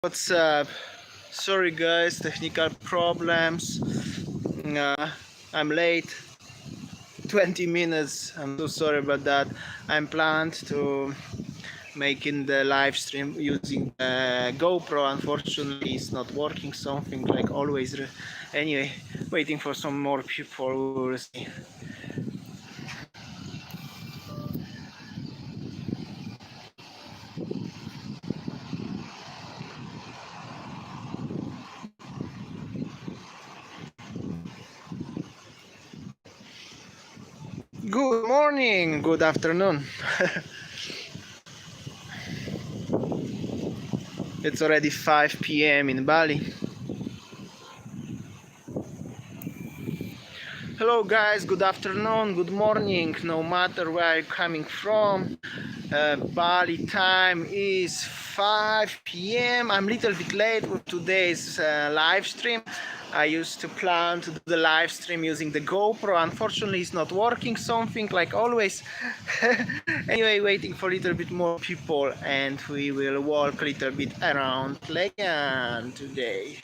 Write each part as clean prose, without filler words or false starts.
What's up? Sorry guys, technical problems. I'm late 20 minutes. I'm so sorry about that. I'm planned to making the live stream using the GoPro. Unfortunately it's not working, something like always. Anyway, waiting for some more people. We will see. Good morning, good afternoon. It's already 5 p.m. in Bali. Hello guys, good afternoon, good morning, no matter where you're coming from. Bali time is 5 p.m. I'm a little bit late with today's live stream. I used to plan to do the live stream using the GoPro. Unfortunately it's not working, something like always. Anyway, waiting for a little bit more people and we will walk a little bit around Legian today.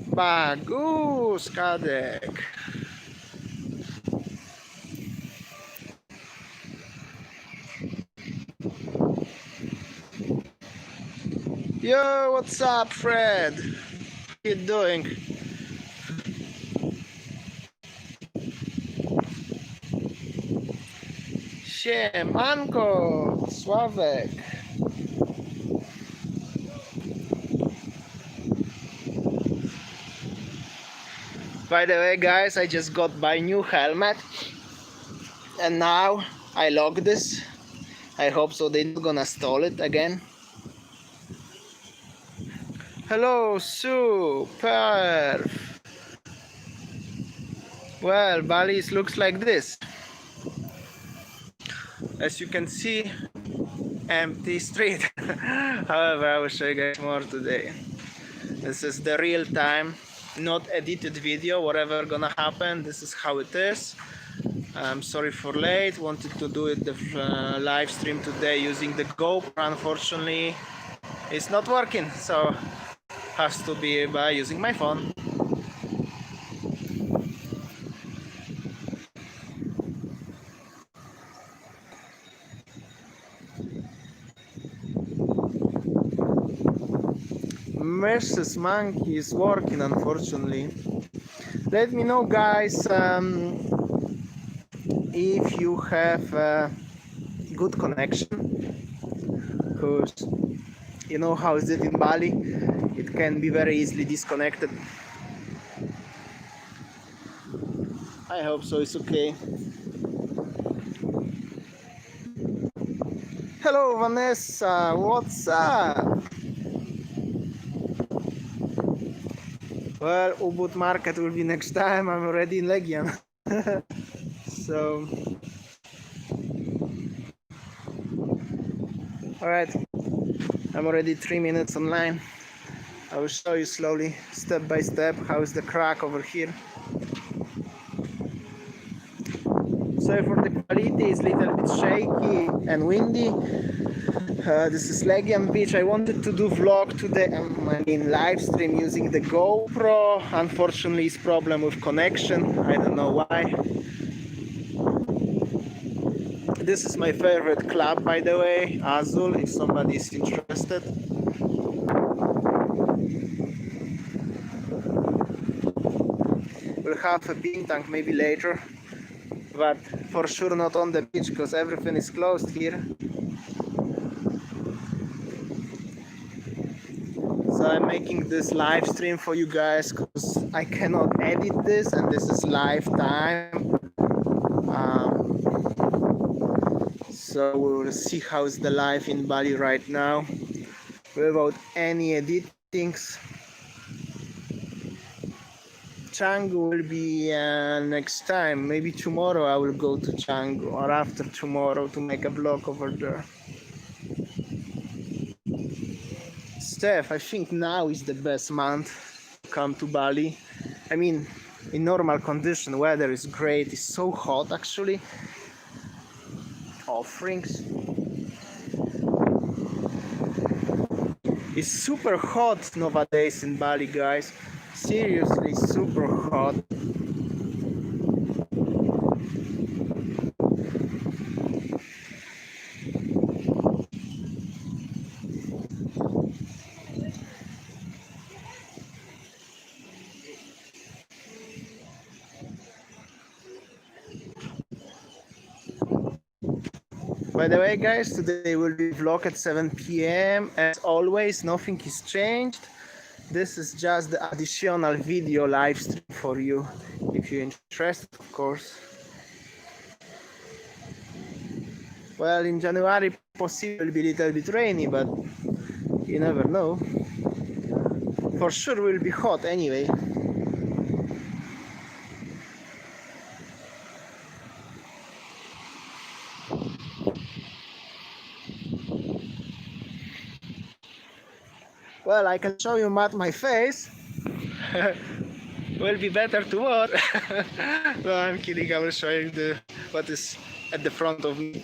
Bagus kadek. Yo, what's up, Fred? How you doing? Siemanko, Sławek. By the way, guys, I just got my new helmet, and now I lock this. I hope so they're not gonna stall it again. Hello, super. Well, Bali looks like this. As you can see, empty street. However, I will show you guys more today. This is the real time, not edited video, whatever gonna happen. This is how it is. I'm sorry for late. Wanted to do it the live stream today using the GoPro. Unfortunately, it's not working, so has to be by using my phone. Mrs. Monkey is working, unfortunately. Let me know, guys, if you have a good connection, because you know how is it in Bali, it can be very easily disconnected. I hope so, it's okay. Hello Vanessa, what's up? Well, Ubud market will be next time. I'm already in Legian. So alright, I'm already 3 minutes online. I will show you slowly, step by step, how is the crack over here. Sorry for the quality, it's a little bit shaky and windy. This is Legian Beach. I wanted to do vlog today, live stream using the GoPro. Unfortunately, it's problem with connection. I don't know why. This is my favorite club, by the way, Azul, if somebody is interested. We'll have a bean tank maybe later, but for sure not on the beach because everything is closed here. So I'm making this live stream for you guys because I cannot edit this, and this is live time. So we will see how's the life in Bali right now without any editings. Canggu will be next time. Maybe tomorrow I will go to Canggu, or after tomorrow, to make a vlog over there. Steph, I think now is the best month to come to Bali. I mean, in normal condition, weather is great. It's so hot actually. Offerings. It's super hot nowadays in Bali, guys. Seriously, super hot. By the way, guys, today will be vlog at 7 p.m. As always, nothing is changed. This is just the additional video live stream for you, if you're interested, of course. Well, in January, possibly be a little bit rainy, but you never know. For sure, will be hot anyway. Well, I can show you my face. Will be better to watch. No, I'm kidding. I will show you what is at the front of me.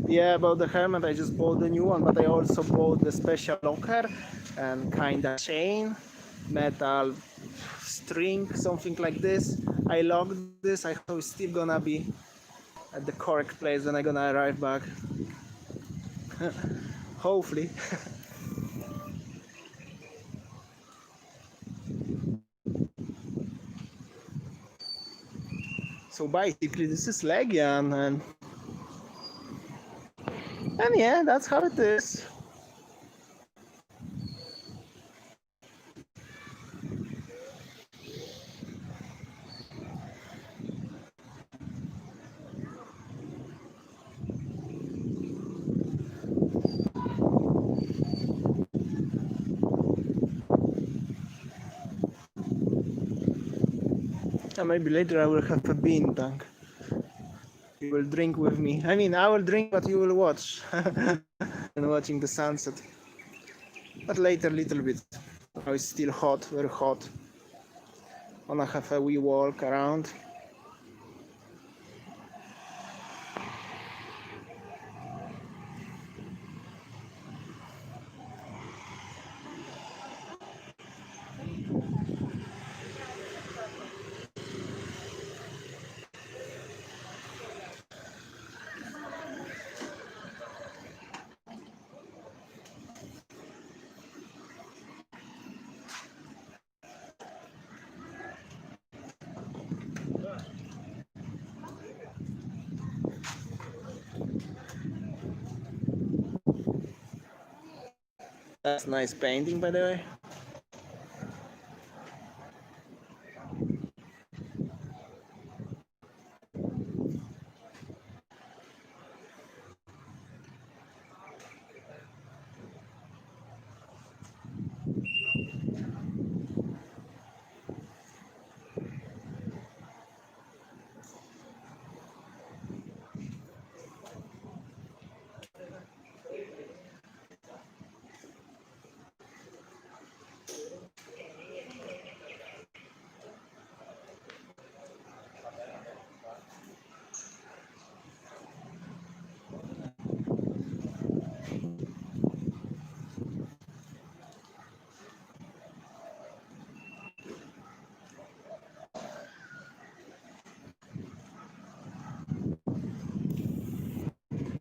Yeah, about the helmet, I just bought the new one, but I also bought the special locker and kind of chain, metal string, something like this. I locked this. I hope it's still gonna be at the correct place when I'm gonna arrive back. Hopefully. So basically, this is Legian, and yeah, that's how it is. And maybe later I will have a bean tank. You will drink with me. I mean, I will drink, but you will watch. And watching the sunset. But later, little bit. Now it's still hot, very hot. Wanna have a wee walk around. That's nice painting, by the way.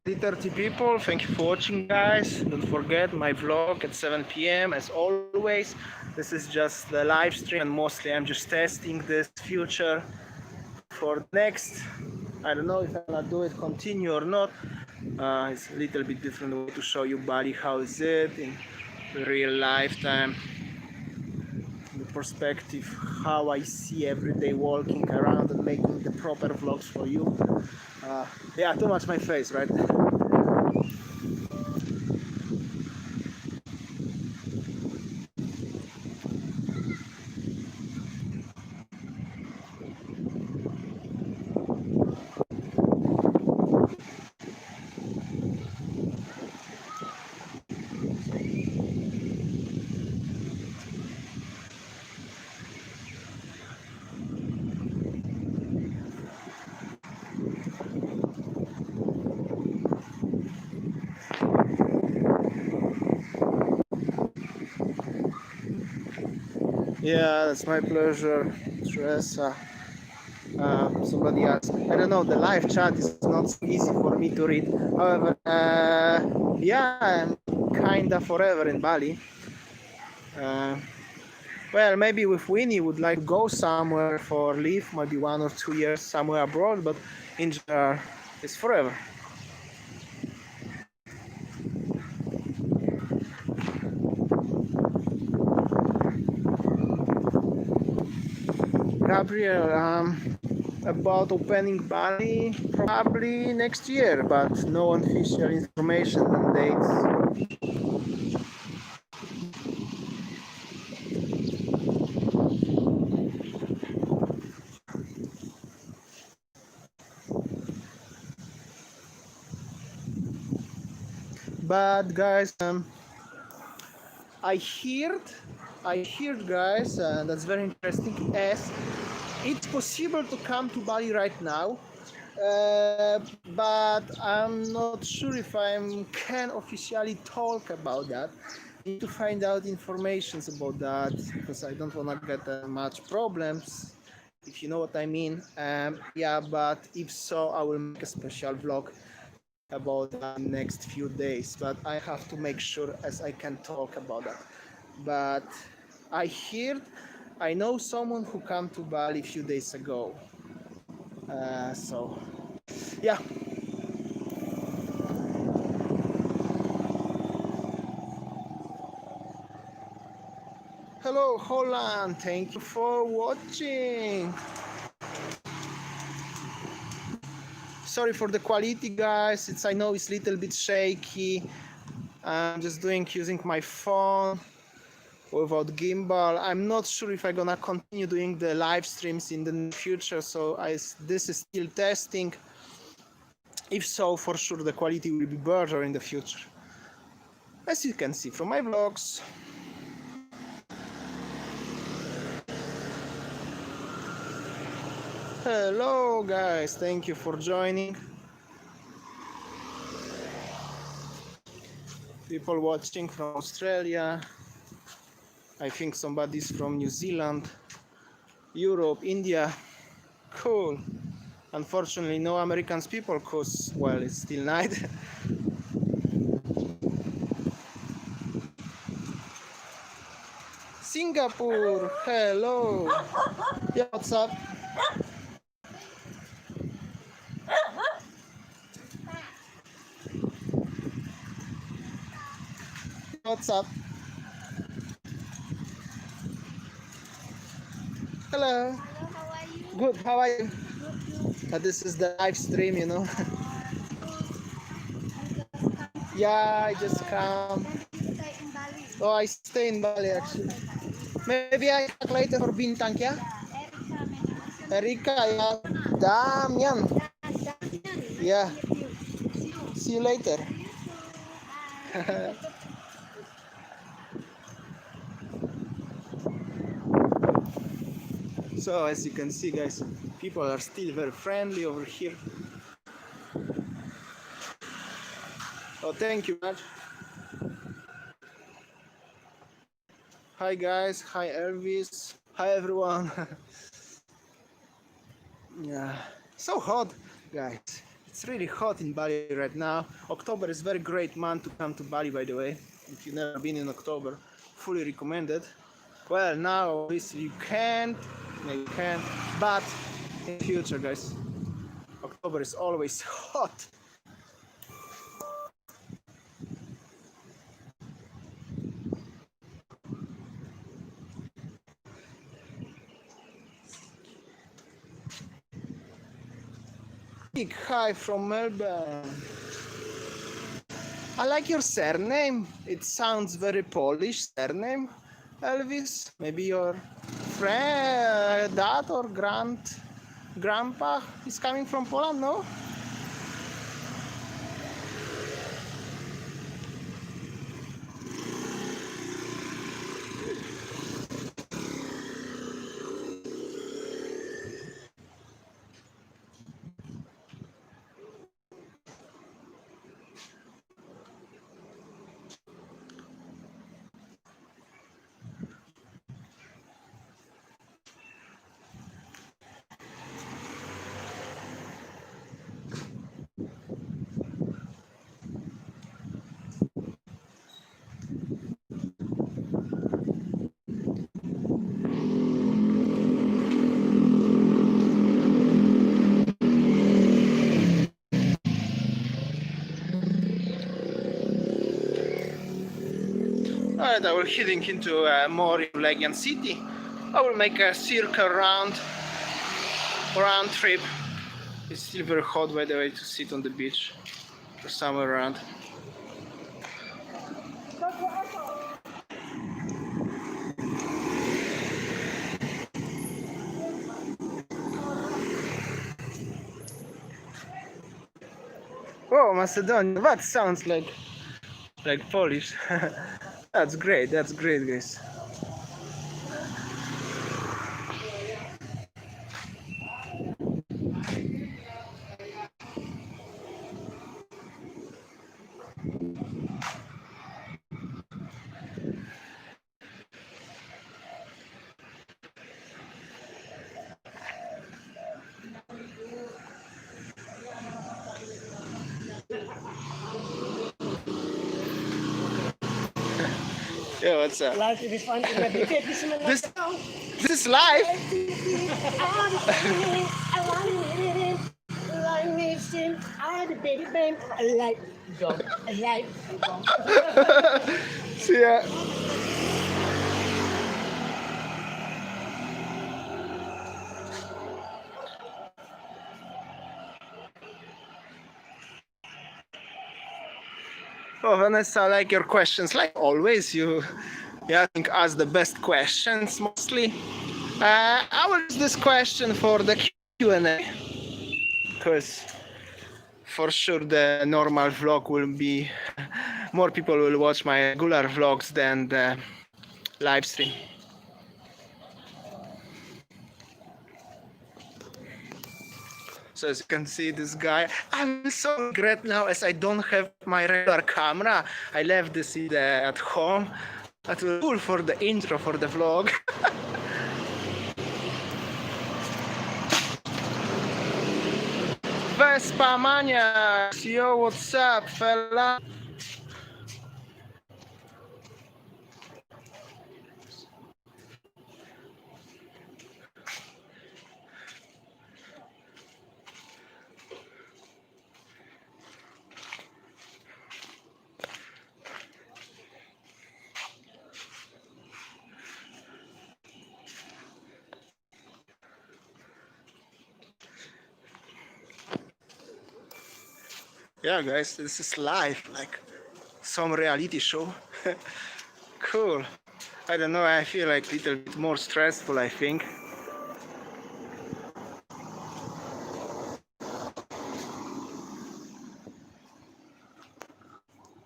Hey, 30 people, thank you for watching, guys. Don't forget my vlog at 7 p.m. as always. This is just the live stream, and mostly I'm just testing this future for next. I don't know if I'm gonna do it continue or not. It's a little bit different way to show you Bali, how is it in real lifetime, the perspective, how I see every day walking around and making the proper vlogs for you. Yeah, too much my face, right? Yeah, that's my pleasure, Teresa. Somebody asked. I don't know. The live chat is not so easy for me to read. However, yeah, I'm kinda forever in Bali. Uh, well, maybe with Winnie would like to go somewhere for leave, maybe 1 or 2 years somewhere abroad, but in general, it's forever. Gabriel, about opening Bali, probably next year, but no official information on dates. But guys, I heard, guys, that's very interesting. As it's possible to come to Bali right now, but I'm not sure if I can officially talk about that. I need to find out information about that because I don't want to get much problems, if you know what I mean. Yeah, but if so, I will make a special vlog about the next few days, but I have to make sure as I can talk about that. But I know someone who came to Bali a few days ago. So yeah. Hello Holland, thank you for watching. Sorry for the quality, guys. I know it's a little bit shaky. I'm just using my phone without gimbal. I'm not sure if I'm gonna continue doing the live streams in the future, so this is still testing. If so, for sure the quality will be better in the future, as you can see from my vlogs. Hello guys, thank you for joining. People watching from Australia, I think somebody's from New Zealand, Europe, India. Cool. Unfortunately no Americans people because, well, it's still night. Singapore, hello. Yeah, what's up? What's up? Hello. Hello, how are you? Good, how are you? Good. This is the live stream, you know. You just come? Yeah, I just come. When do you stay in Bali? Oh, I stay in Bali Oh, actually. stay Bali. Maybe I talk later for Bintang, yeah? Yeah, Erica, maybe what's your name? Erika, yeah. Damian. Damian. Yeah. Nice to meet you. See you. See you later. See you too. Bye. So as you can see, guys, people are still very friendly over here. Oh, thank you much. Hi guys, hi Elvis, hi everyone. Yeah, so hot, guys. It's really hot in Bali right now. October is very great month to come to Bali, by the way. If you've never been in October, fully recommended. Well, now obviously you can't, maybe you can, but in the future, guys, October is always hot. Big hi from Melbourne. I like your surname. It sounds very Polish surname, Elvis. Maybe your friend, dad or grandpa is coming from Poland, no? but I will heading into more in Legian city. I will make a circle round trip. It's still very hot, by the way, to sit on the beach or somewhere around. Oh, Macedonia, that sounds like Polish. That's great, guys. Yeah, what's up? Life is fun. This is live. See ya. Oh, Vanessa, I like your questions. Like always, you I think ask the best questions mostly. I will use this question for the Q&A because for sure the normal vlog will be more people will watch my regular vlogs than the live stream. So as you can see, this guy, I'm so regret now as I don't have my regular camera. I left this at home. That was cool for the intro for the vlog. Vespa Mania, yo, what's up, fella? Yeah, guys, this is live, like some reality show. Cool. I don't know, I feel like a little bit more stressful, I think.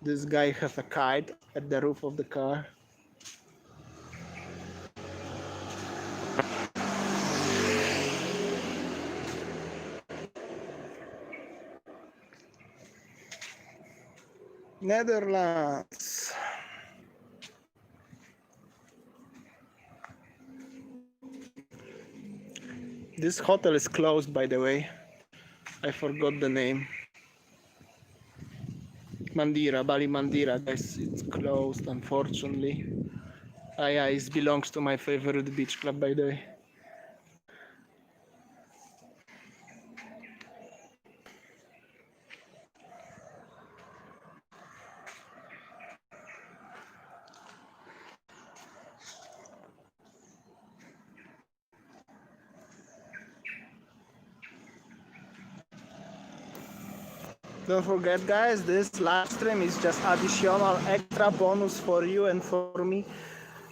This guy has a kite at the roof of the car. Netherlands. This hotel is closed, by the way. I forgot the name. Mandira, Bali Mandira, guys, it's closed, unfortunately. Yeah, it belongs to my favorite beach club, by the way. Don't forget, guys, this live stream is just additional extra bonus for you and for me.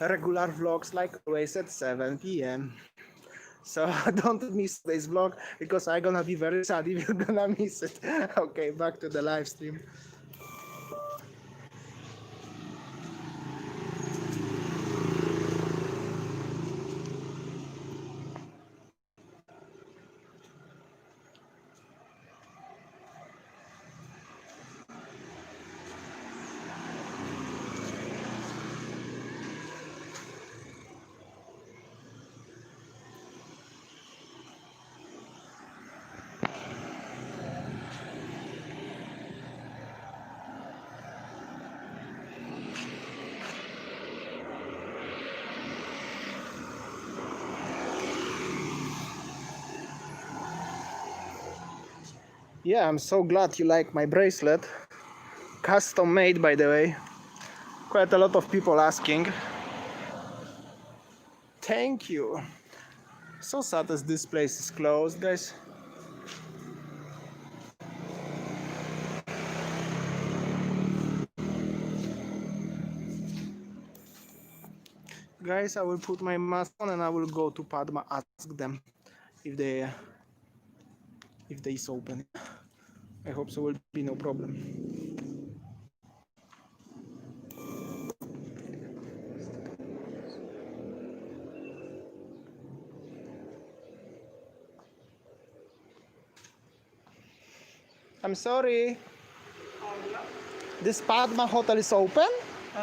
Regular vlogs like always at 7 p.m. So don't miss this vlog because I'm gonna be very sad if you're gonna miss it. Okay, back to the live stream. Yeah, I'm so glad you like my bracelet. Custom made, by the way. Quite a lot of people asking. Thank you. So sad as this place is closed, guys. Guys, I will put my mask on and I will go to Padma, ask them if they is open. I hope so will be no problem. I'm sorry. This Padma hotel is open?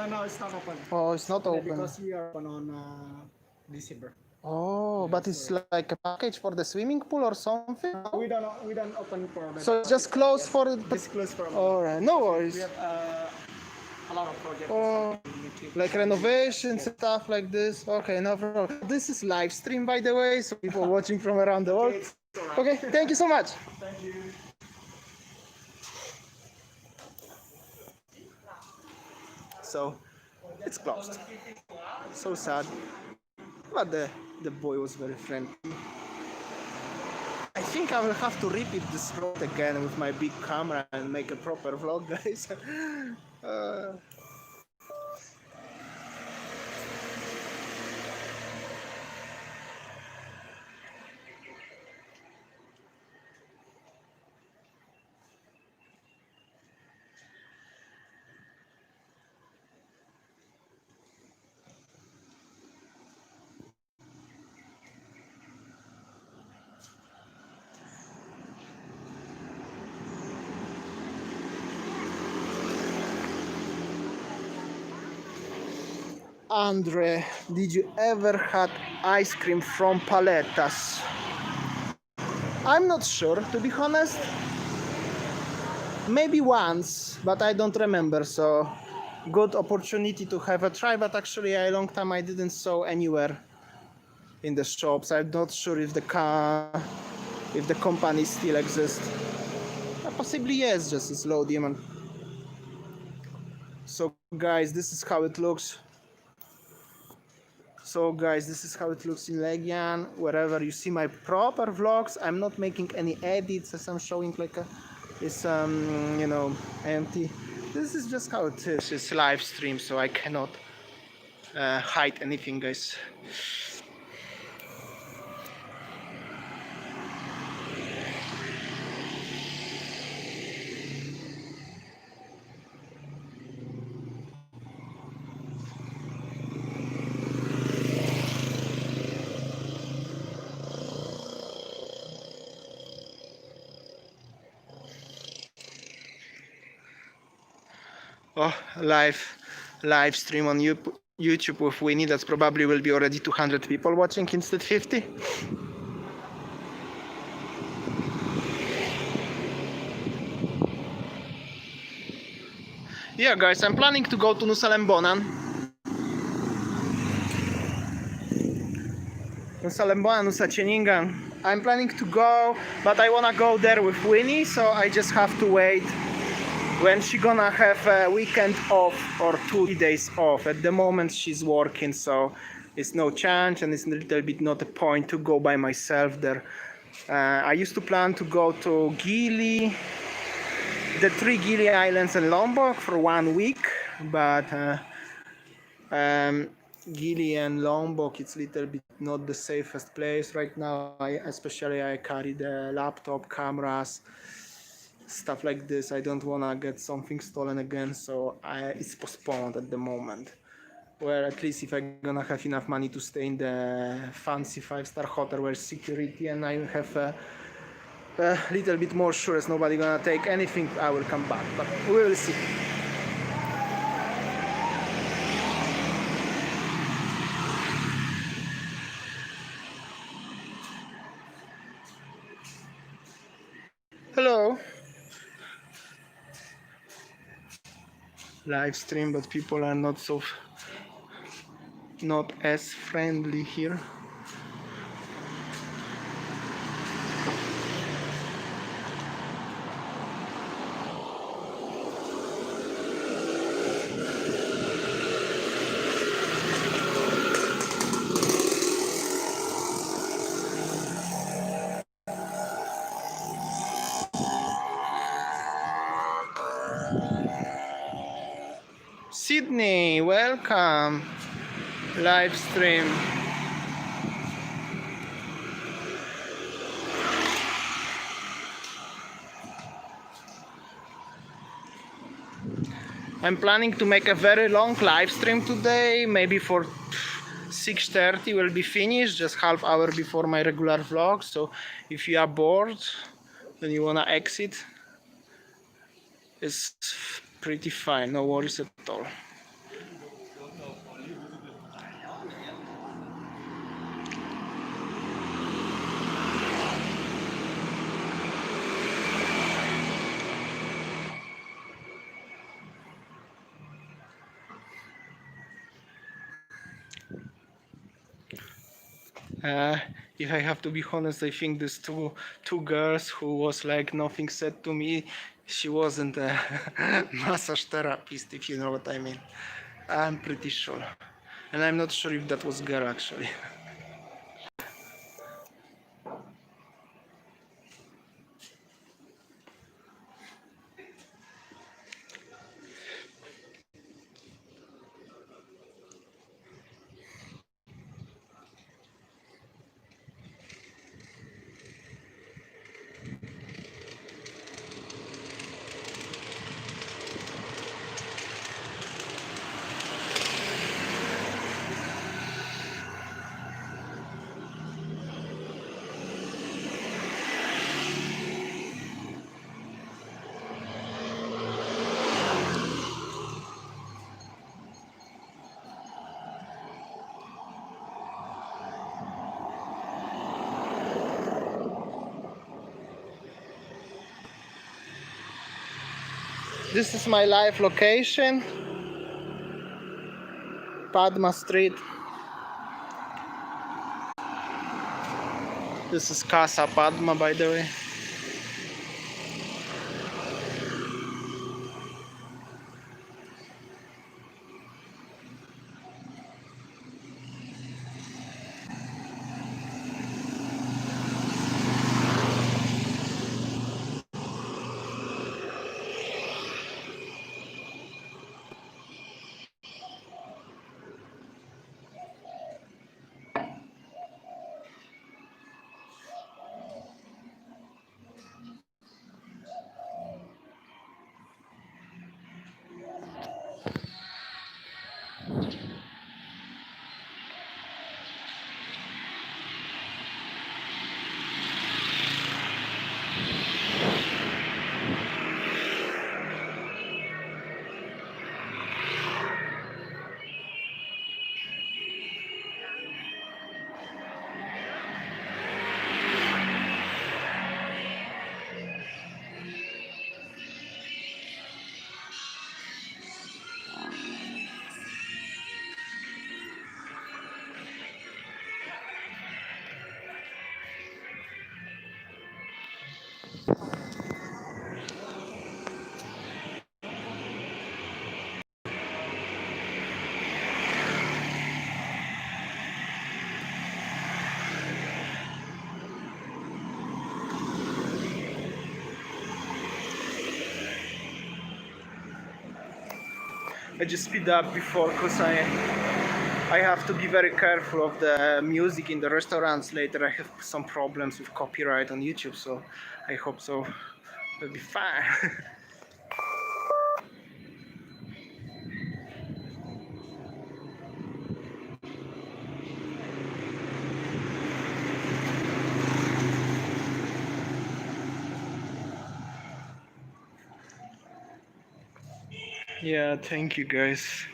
No, it's not open. Oh, it's not open. Because we are open on December. Oh, but it's like a package for the swimming pool or something? We don't open for the. So it's just closed for the... It's closed for. Alright, no worries. We have a lot of projects. Oh, like renovations and stuff like this. Okay, no problem. This is live stream, by the way, so people watching from around the world. Okay, thank you so much. Thank you. So it's closed. So sad. But the boy was very friendly. I think I will have to repeat this road again with my big camera and make a proper vlog, guys. Andre, did you ever had ice cream from Paletas? I'm not sure, to be honest. Maybe once, but I don't remember, so good opportunity to have a try, but actually a long time I didn't saw anywhere in the shops. I'm not sure if the company still exists. Possibly yes, just a slow demon. So guys, this is how it looks. So guys, this is how it looks in Legian. Wherever you see my proper vlogs, I'm not making any edits as I'm showing like this you know, empty. This is just how it is. It's live stream, so I cannot hide anything, guys. Oh, live stream on YouTube with Winnie. That's probably will be already 200 people watching instead 50. Yeah, guys, I'm planning to go to Nusa Lembonan. Nusa Ceningan. I'm planning to go, but I wanna go there with Winnie, so I just have to wait when she gonna have a weekend off or 2 days off. At the moment she's working, so it's no chance, and it's a little bit not a point to go by myself there. I used to plan to go to Gili, the 3 Gili Islands and Lombok for 1 week, but Gili and Lombok, it's a little bit not the safest place right now. Especially I carry the laptop, cameras, stuff like this. I don't wanna get something stolen again, so it's postponed at the moment. Where at least if I'm gonna have enough money to stay in the fancy 5-star hotel where security and I have a little bit more sure as nobody gonna take anything, I will come back, but we will see. Hello. Live stream, but people are not as friendly here. Sydney, welcome. Live stream. I'm planning to make a very long live stream today, maybe for 6:30 will be finished, just half hour before my regular vlog. So if you are bored and you wanna exit, it's pretty fine, no worries at all. If I have to be honest, I think these two girls who was like nothing said to me, she wasn't a massage therapist, if you know what I mean. I'm pretty sure, and I'm not sure if that was girl actually. This is my live location, Padma Street. This is Casa Padma, by the way. I just speed up before because I have to be very careful of the music in the restaurants later. I have some problems with copyright on YouTube, so I hope so will be fine. Yeah, thank you guys.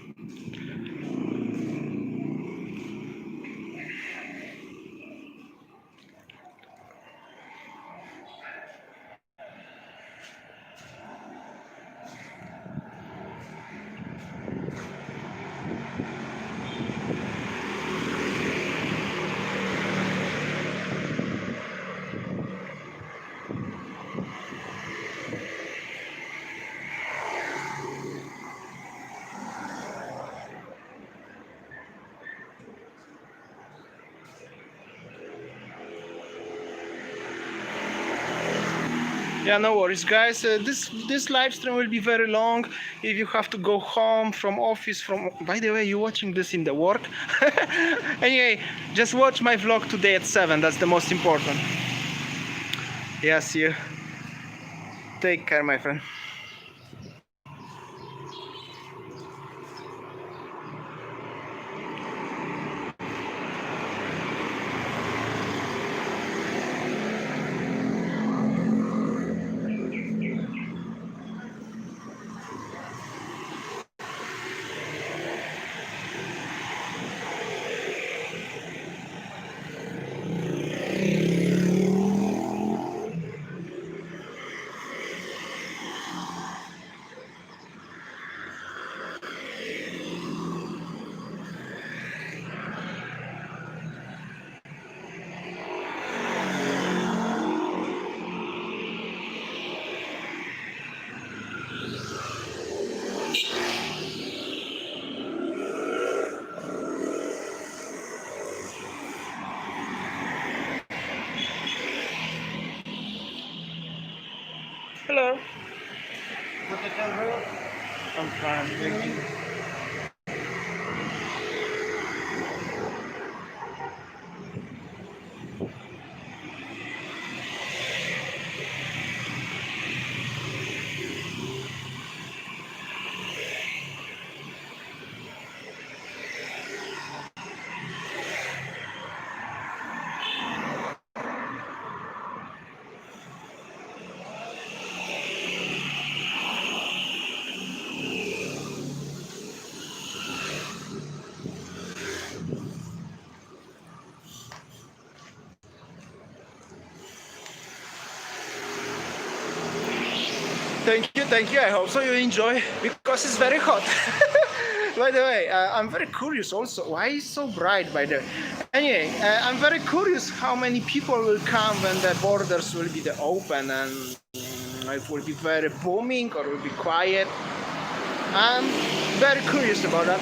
Yeah, no worries, guys. This live stream will be very long. If you have to go home from office, from by the way, you're watching this in the work. Anyway, just watch my vlog today at 7. That's the most important. Yeah, see you. Take care, my friend. Hello. What the camera? I'm fine. Thank you. Thank you. I hope so you enjoy because it's very hot. By the way, I'm very curious also why it's so bright. By the way, anyway, I'm very curious how many people will come when the borders will be open and it will be very booming or will be quiet. I'm very curious about that.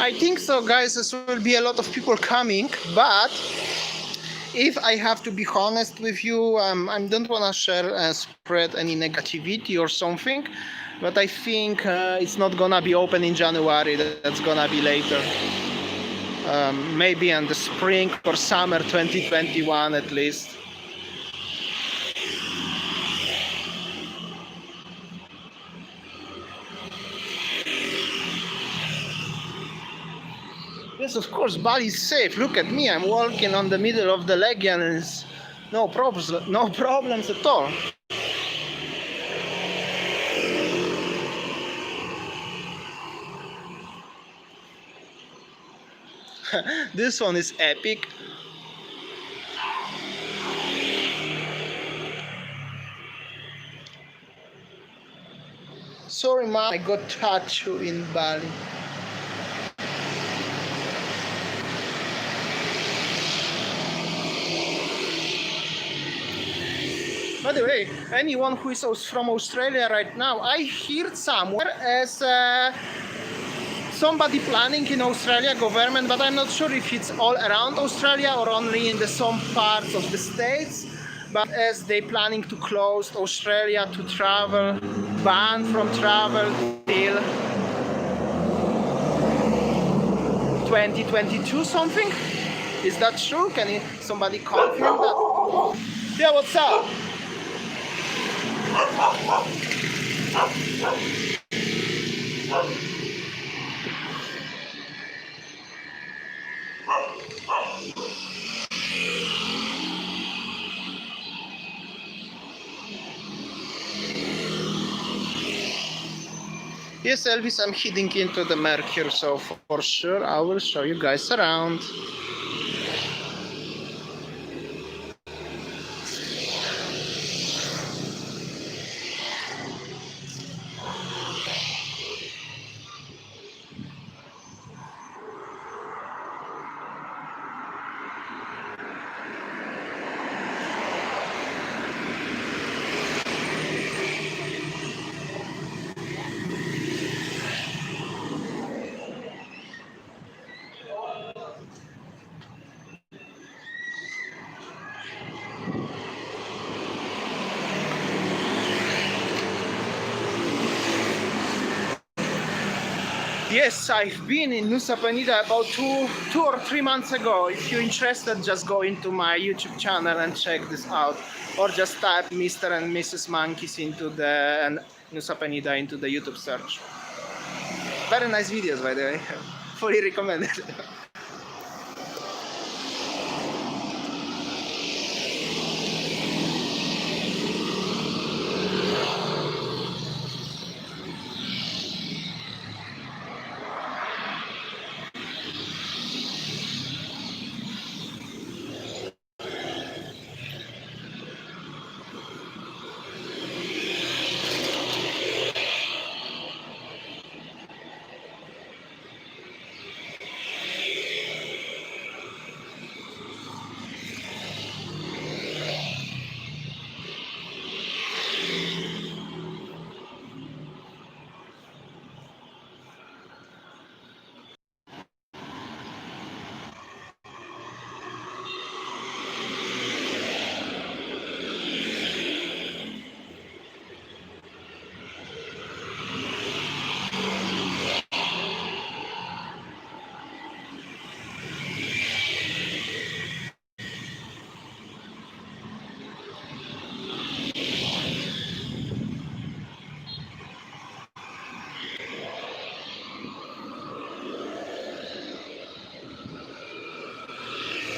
I think so, guys. There will be a lot of people coming, but if I have to be honest with you, I don't want to share spread any negativity or something, but I think it's not gonna be open in January. That's gonna be later, maybe in the spring or summer 2021 at least. Yes, of course, Bali is safe. Look at me, I'm walking on the middle of the Legian and it's no problems at all. This one is epic. Sorry, mom, I got tattoo in Bali. By the way, anyone who is from Australia right now, I heard somewhere as somebody planning in Australia government, but I'm not sure if it's all around Australia or only in some parts of the states. But as they planning to close Australia to travel, ban from travel till 2022 something. Is that true? Can somebody confirm that? Yeah, what's up? Yes, Elvis, I'm heading into the Mercure, so for sure I will show you guys around. Yes, I've been in Nusa Penida about two or 3 months ago. If you're interested, just go into my YouTube channel and check this out, or just type Mr. and Mrs. Monkeys into the Nusa Penida into the YouTube search. Very nice videos, by the way. Fully recommended.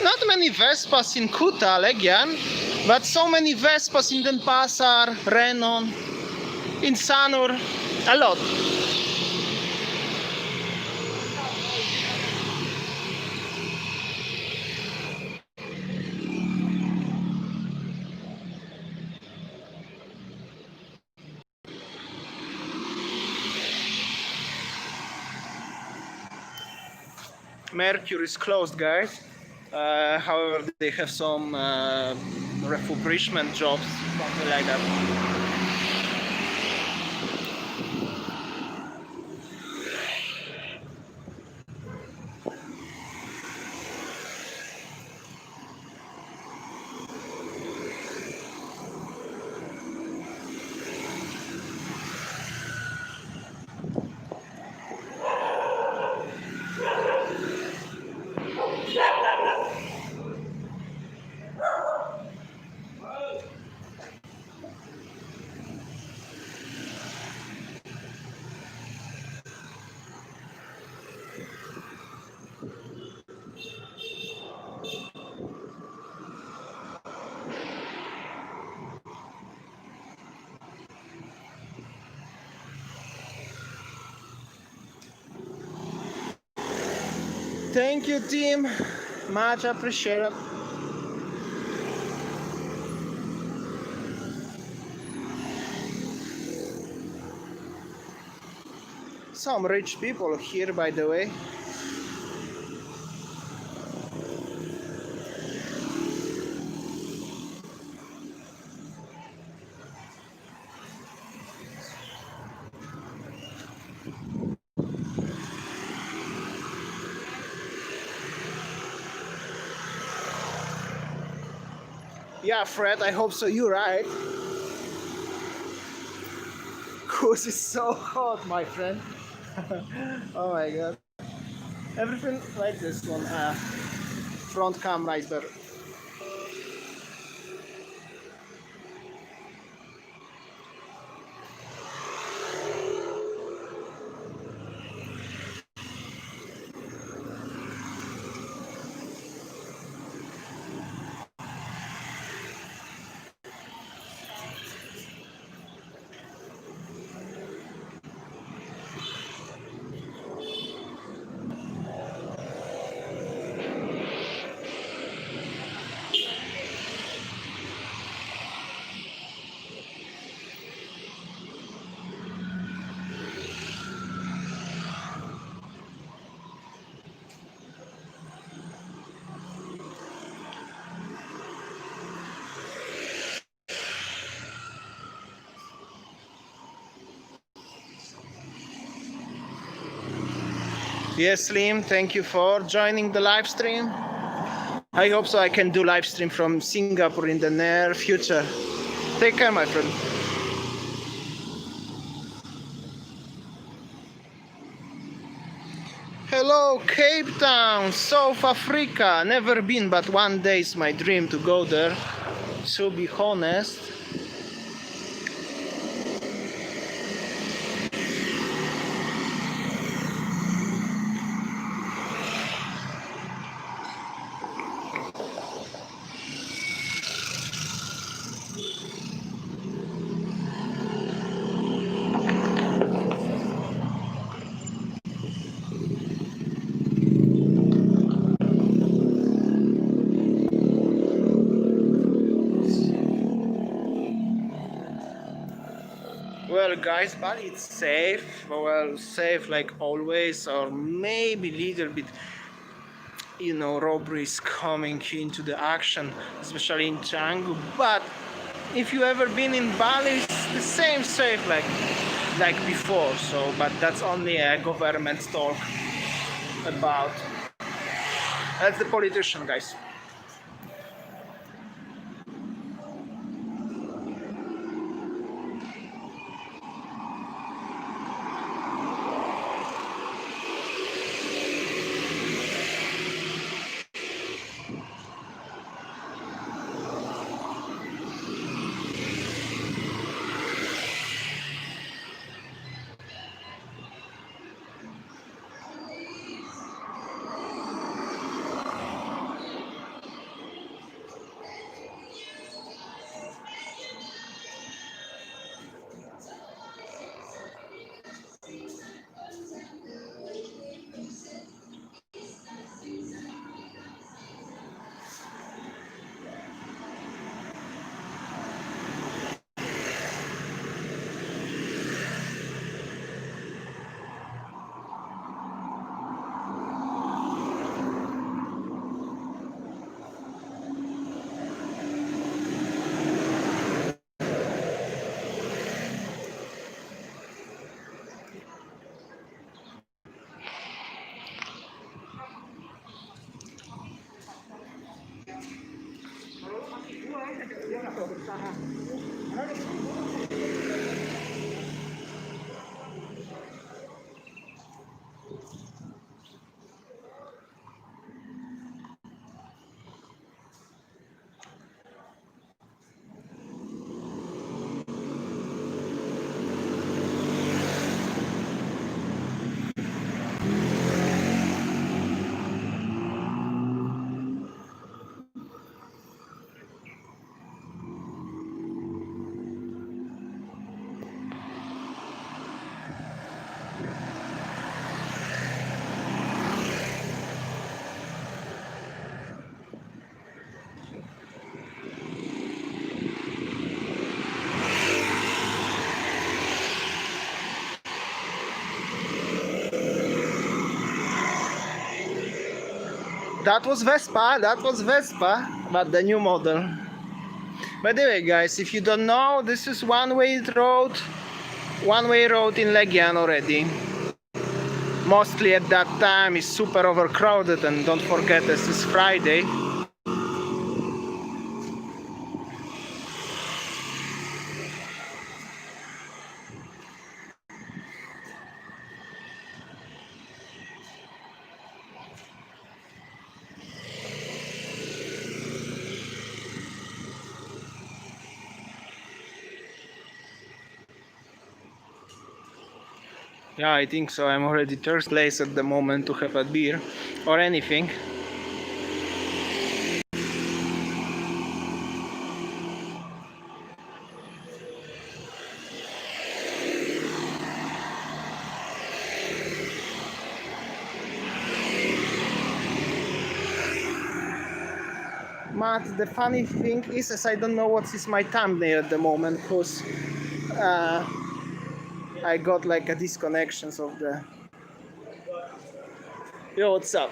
Not many Vespas in Kuta, Legian, but so many Vespas in Denpasar, Renon, in Sanur, a lot. Mercury is closed, guys. However, they have some refurbishment jobs, something like that. Thank you, team. Much appreciated. Some rich people here, by the way. Yeah, Fred, I hope so. You're right. Cause it's so hot, my friend. Oh my god. Everything like this one. Front camera is better. Yes, Slim, thank you for joining the live stream. I hope so I can do live stream from Singapore in the near future. Take care, my friend. Hello, Cape Town, South Africa. Never been, but one day is my dream to go there. To be honest. Well, guys, Bali it's safe. Well, safe like always, or maybe little bit, robberies coming into the action, especially in Canggu. But if you ever been in Bali, it's the same safe like before. So, but that's only a government talk about. That's the politician, guys. That was Vespa, but the new model. By the way, guys, if you don't know, this is one-way road in Legian already. Mostly at that time is super overcrowded, and don't forget this is Friday. Yeah, I think so. I'm already thirsty place at the moment to have a beer or anything. But the funny thing is I don't know what is my thumbnail at the moment, because I got like a disconnections of the. Yo, what's up?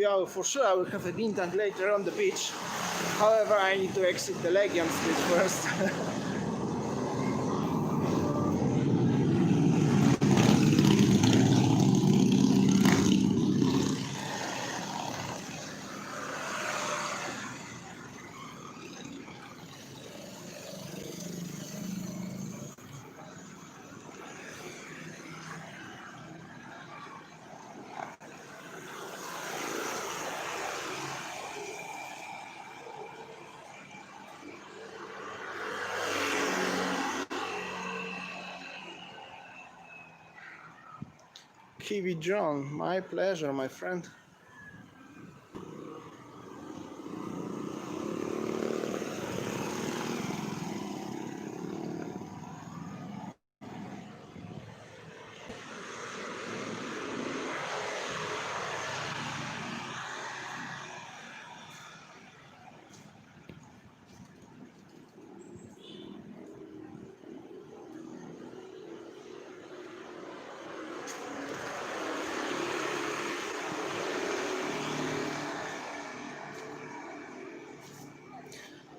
Yeah, for sure I will have a bintang later on the beach. However, I need to exit the Legian Street first. Kiwi John, my pleasure, my friend.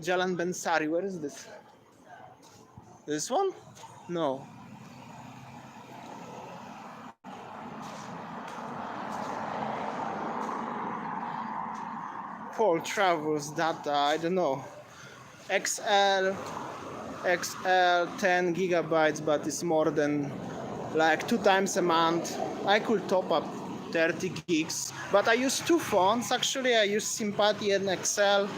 Jalan Bensari, where is this? This one? No. Paul travels data, I don't know. XL 10 gigabytes, but it's more than like 2 times a month. I could top up 30 gigs, but I use two phones actually. I use Sympathy and XL.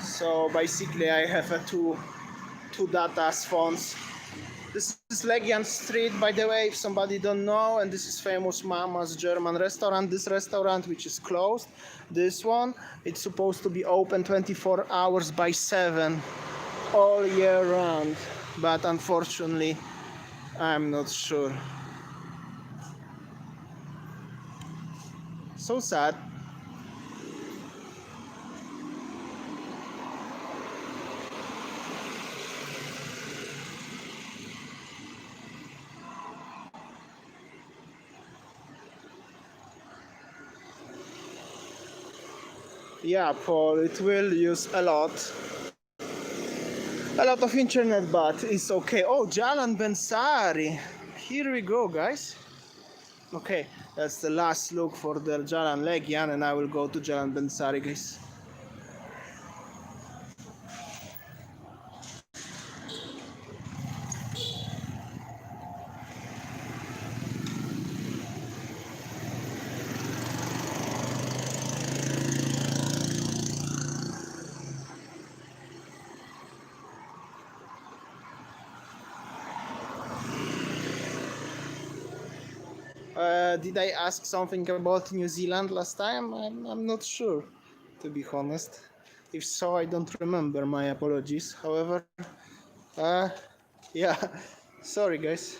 So basically I have two data phones. This is Legian Street, by the way, if somebody don't know, and this is famous Mama's German restaurant. This restaurant, which is closed, this one, it's supposed to be open 24 hours by 7 all year round, but unfortunately, I'm not sure. So sad. Yeah, Paul, it will use a lot of internet, but it's okay. Oh, Jalan Bensari. Here we go, guys. Okay, that's the last look for the Jalan Legian, and I will go to Jalan Bensari, guys. Did I ask something about New Zealand last time? I'm not sure, to be honest. If so, I don't remember. My apologies. However, yeah, sorry guys.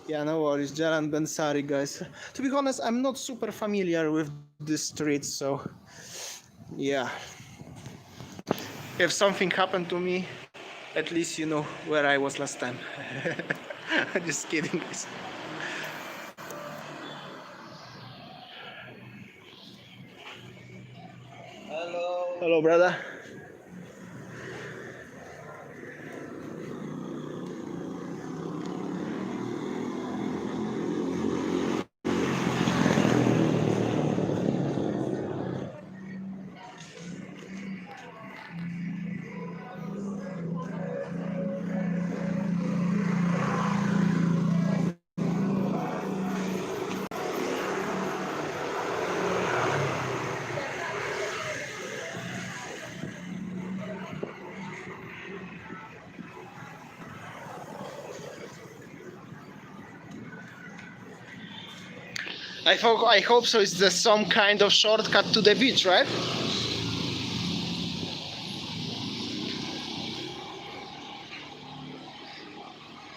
Yeah, no worries. Jalan Bensari, guys. To be honest, I'm not super familiar with this street, so yeah. If something happened to me, at least you know where I was last time. Just kidding, guys. Hello. Hello, brother. I hope so. It's some kind of shortcut to the beach, right?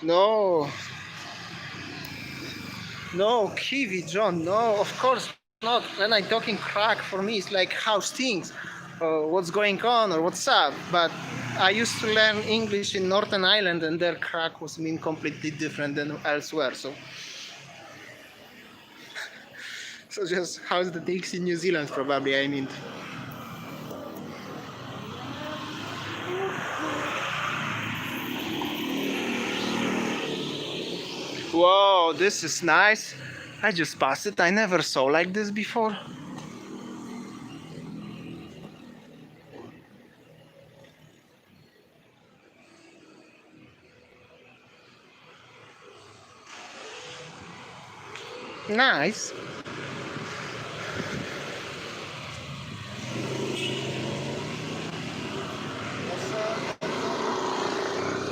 No. No, Kiwi, John. No, of course not. When I'm talking crack, for me, it's like how's things, what's going on, or what's up. But I used to learn English in Northern Ireland, and their crack was mean completely different than elsewhere. So just how's the things in New Zealand? Probably, I mean. Whoa, this is nice. I just passed it. I never saw like this before. Nice.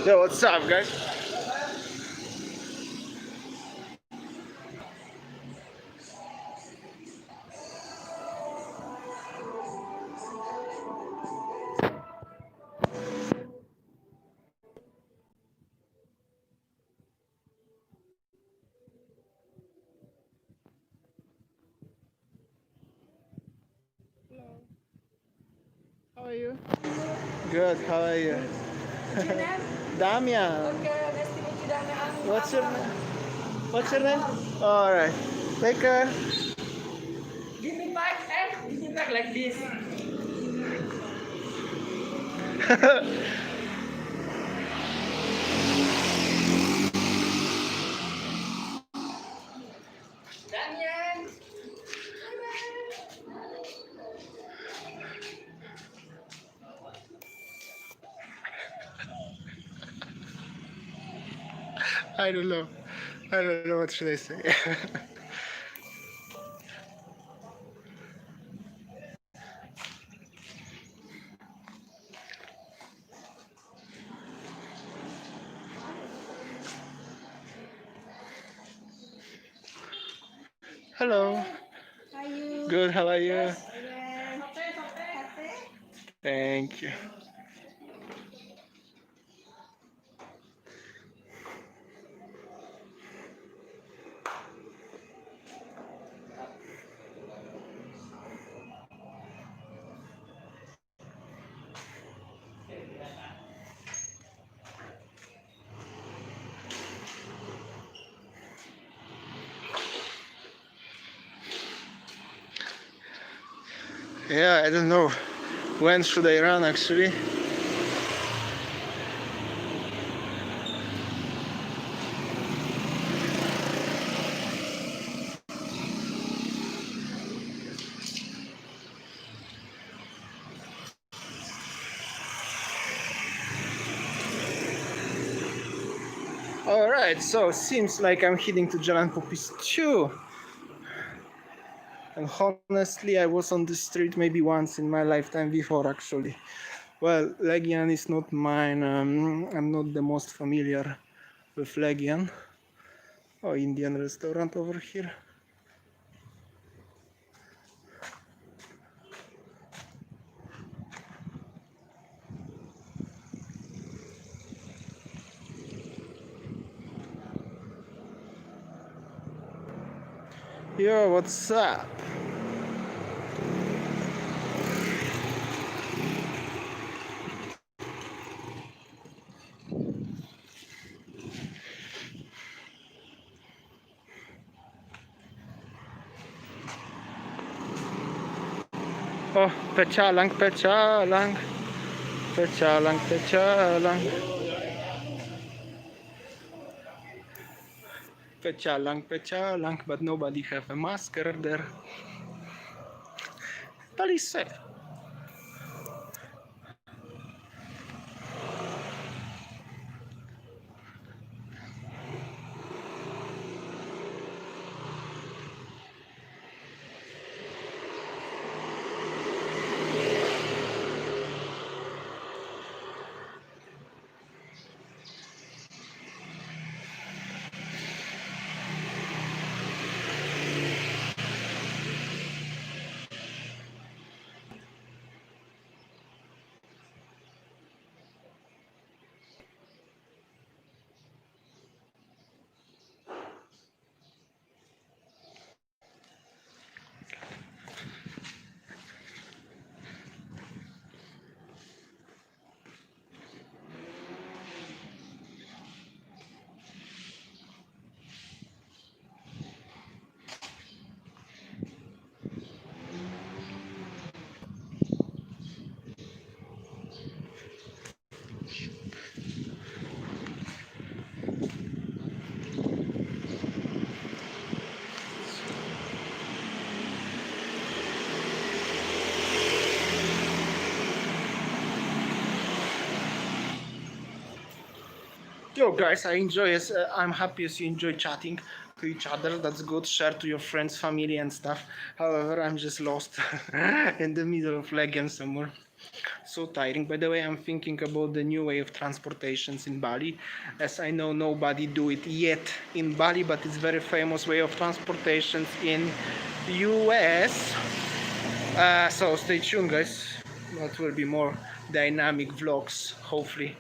Yo, what's up, guys? How are you? Good. How are you? Damian. Okay, nice to meet you, Damian. What's your name? What's your name? All right. Take care. Give me back, give me back like this. Damian. I don't know. I don't know what should I say. Hello. How are you? Good. How are you? Yeah. Thank you. Yeah, I don't know. When should I run actually? Alright, so seems like I'm heading to Jalan Popis too. And honestly, I was on the street maybe once in my lifetime before actually. Well, Legian is not mine. I'm not the most familiar with Legian. Oh, Indian restaurant over here. Yo, what's up? Oh, pecalang, pecalang. Pecalang, pecalang. Pecalang, pecalang. But nobody have a masker there. Bali safe. Yo guys, I enjoy it. I'm happy as you enjoy chatting to each other. That's good. Share to your friends, family and stuff. However, I'm just lost in the middle of Legian somewhere. So tiring. By the way, I'm thinking about the new way of transportations in Bali. As I know, nobody do it yet in Bali, but it's very famous way of transportations in US. So stay tuned guys. That will be more dynamic vlogs, hopefully.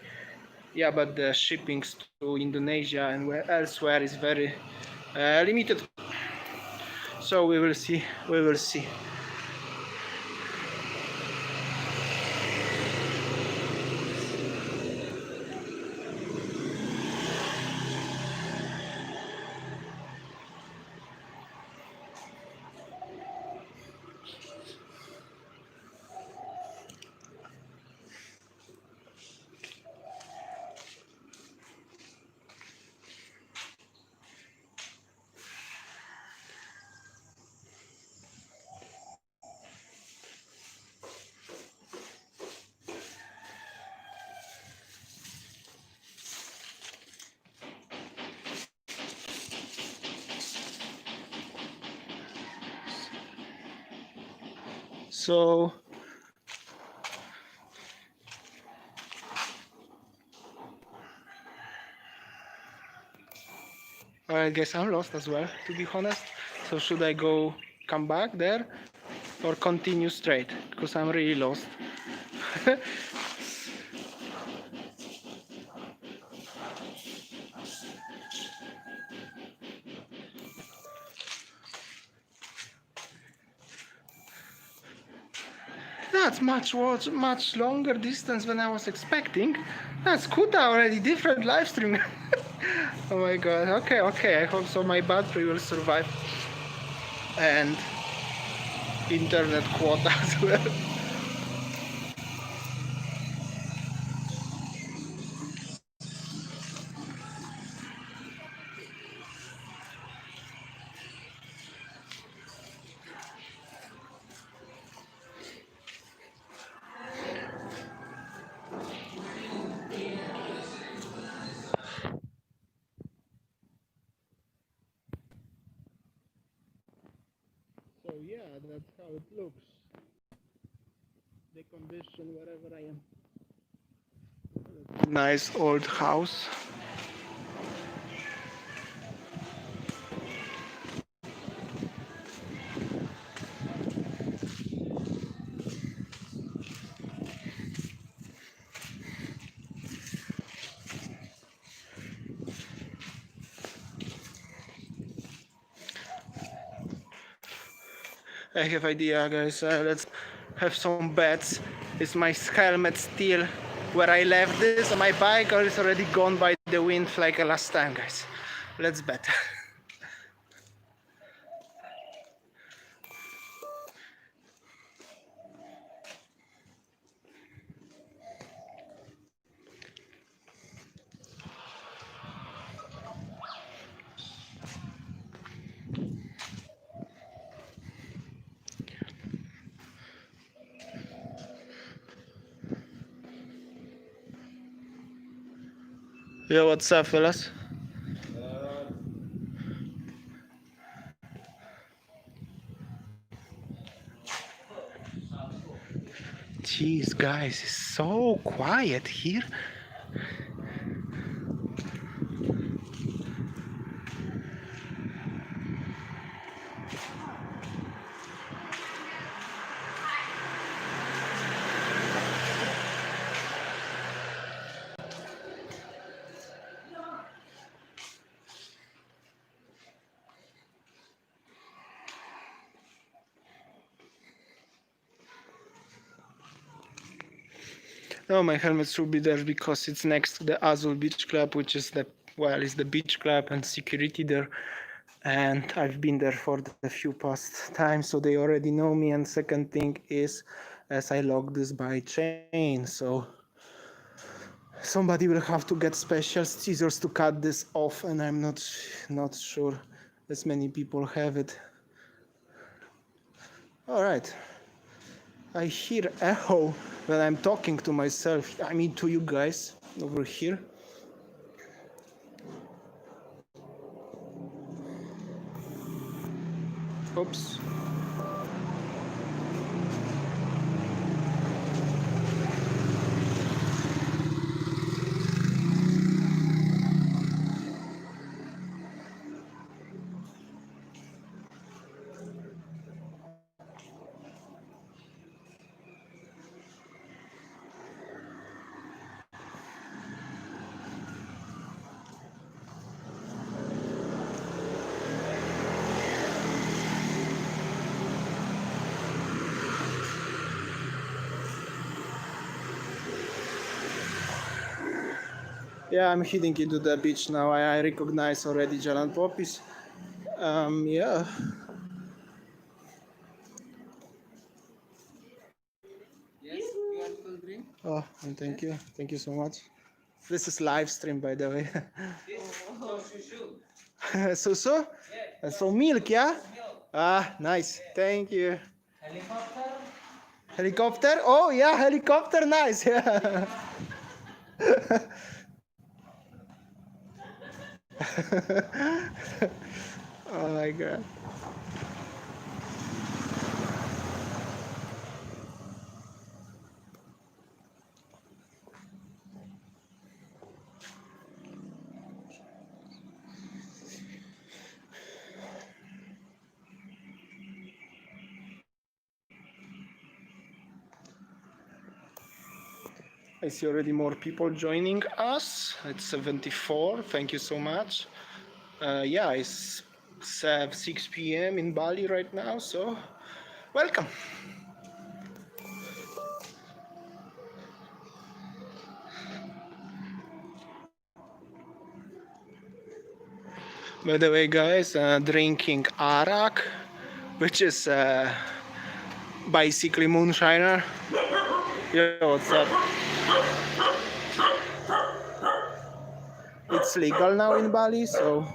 Yeah, but the shippings to Indonesia and elsewhere is very limited. So we will see. We will see. So I guess I'm lost as well, to be honest. So should I go come back there or continue straight? Because I'm really lost. That's much longer distance than I was expecting. That's Kuta already, different live stream. Oh my god. Okay, okay. I hope so. My battery will survive and internet quota as well. So yeah, that's how it looks. The condition wherever I am. Nice old house. I have idea, guys. Let's have some bets. Is my helmet still where I left this? My bike or is already gone by the wind like last time, guys? Let's bet. Yo, what's up, fellas? Jeez, guys, it's so quiet here. No, my helmet should be there because it's next to the Azul Beach Club, which is is the beach club and security there. And I've been there for the few past times, so they already know me. And second thing is, as I lock this by chain, so somebody will have to get special scissors to cut this off, and I'm not sure as many people have it. All right. I hear echo when I'm talking to myself. I mean to you guys over here. Oops. Yeah, I'm heading into the beach now. I recognize already Jalan Popis. Yeah. Yes, you want cool drink? Oh, and thank you. Thank you so much. This is live stream, by the way. Susu? So milk, yeah? Ah, nice. Thank you. Helicopter? Helicopter? Oh, yeah, helicopter. Nice. Yeah. Oh my god. I see already more people joining us. It's 74. Thank you so much. Yeah, it's 6 p.m. in Bali right now, so welcome. By the way, guys, drinking arak, which is basically moonshiner. Yo, what's up? It's legal now in Bali, so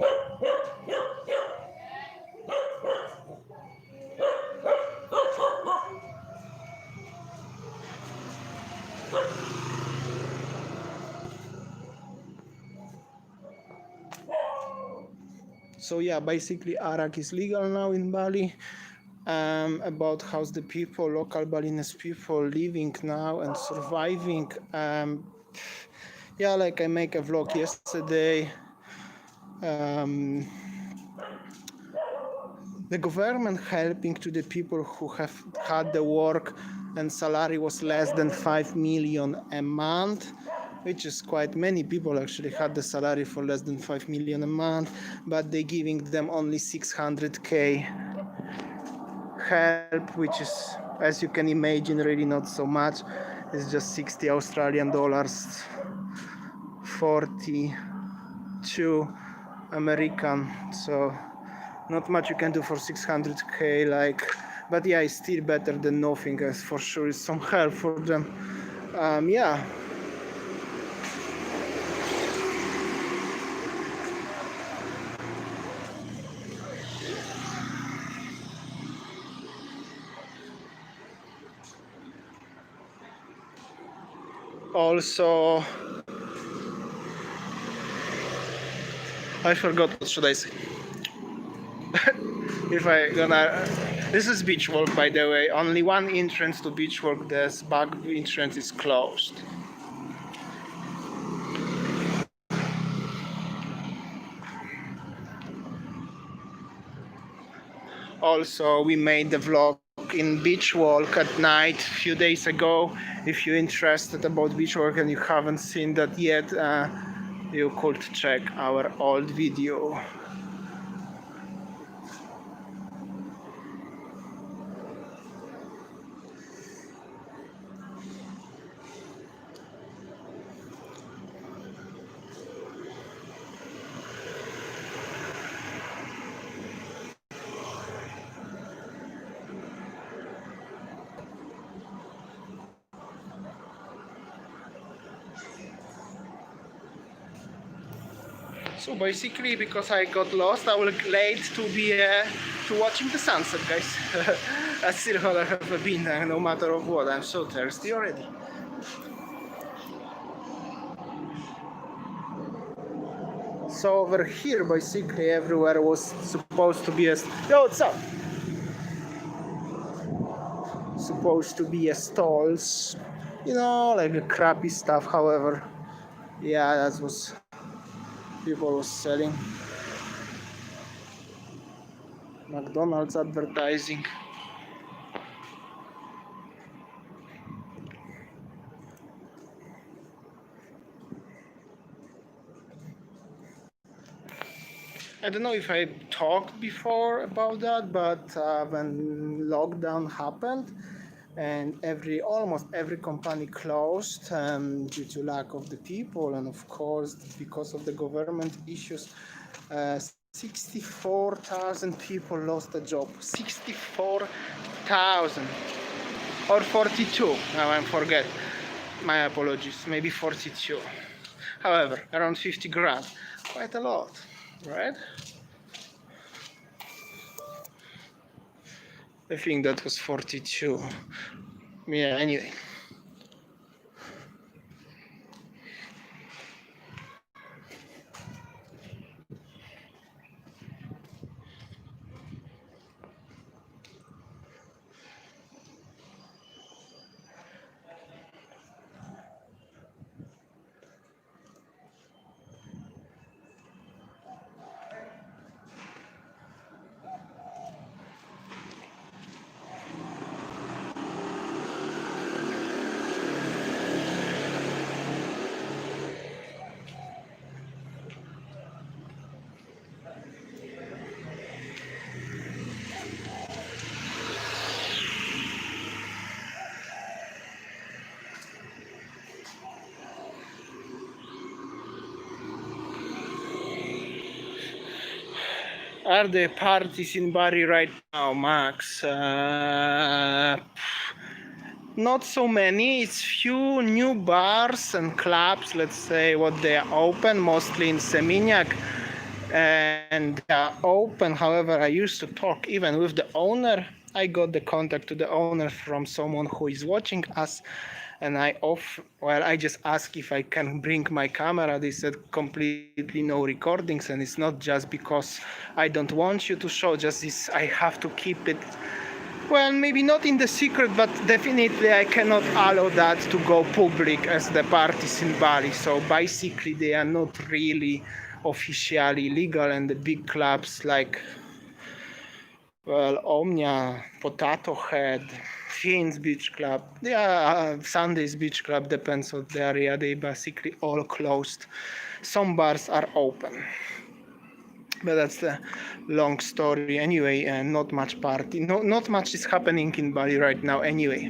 yeah, basically arak is legal now in Bali. About how the people, local Balinese people, living now and surviving. Yeah, like I make a vlog yesterday. The government helping to the people who have had the work and salary was less than 5 million a month, which is quite many people actually had the salary for less than 5 million a month, but they giving them only 600k help, which is, as you can imagine, really not so much. It's just 60 Australian dollars, 42 American, so not much you can do for 600k, like, but yeah, it's still better than nothing, as for sure it's some help for them. Yeah. Also, I forgot what should I say. If I gonna, this is beach walk, by the way. Only one entrance to beach walk. This back entrance is closed. Also, we made the vlog in beach walk at night a few days ago. If you're interested about beach walk and you haven't seen that yet, you could check our old video. So basically, because I got lost, I was late to be to watching the sunset, guys. That's still what I have been, no matter of what. I'm so thirsty already. So over here, basically, everywhere was supposed to be a... Yo, what's up? supposed to be a stalls, you know, like a crappy stuff. However, yeah, that was people was selling. McDonald's advertising. I don't know if I talked before about that, but when lockdown happened and almost every company closed due to lack of the people, and of course because of the government issues, 64,000 people lost a job. 64,000 or 42. Now I forget. My apologies. Maybe 42. However, around 50 grand. Quite a lot, right? I think that was 42. Yeah, anyway. Are there parties in Bali right now, Max? Not so many. It's few new bars and clubs, let's say, what they are open, mostly in Seminyak. And they are open. However, I used to talk even with the owner. I got the contact to the owner from someone who is watching us, and I just asked if I can bring my camera. They said completely no recordings, and it's not just because I don't want you to show, just this I have to keep it, well, maybe not in the secret, but definitely I cannot allow that to go public as the parties in Bali. So basically they are not really officially legal, and the big clubs like, well, Omnia, Potato Head, Fiends Beach Club, they are Sundays Beach Club, depends on the area, they basically all closed. Some bars are open, but that's the long story anyway, and not much party, not much is happening in Bali right now anyway.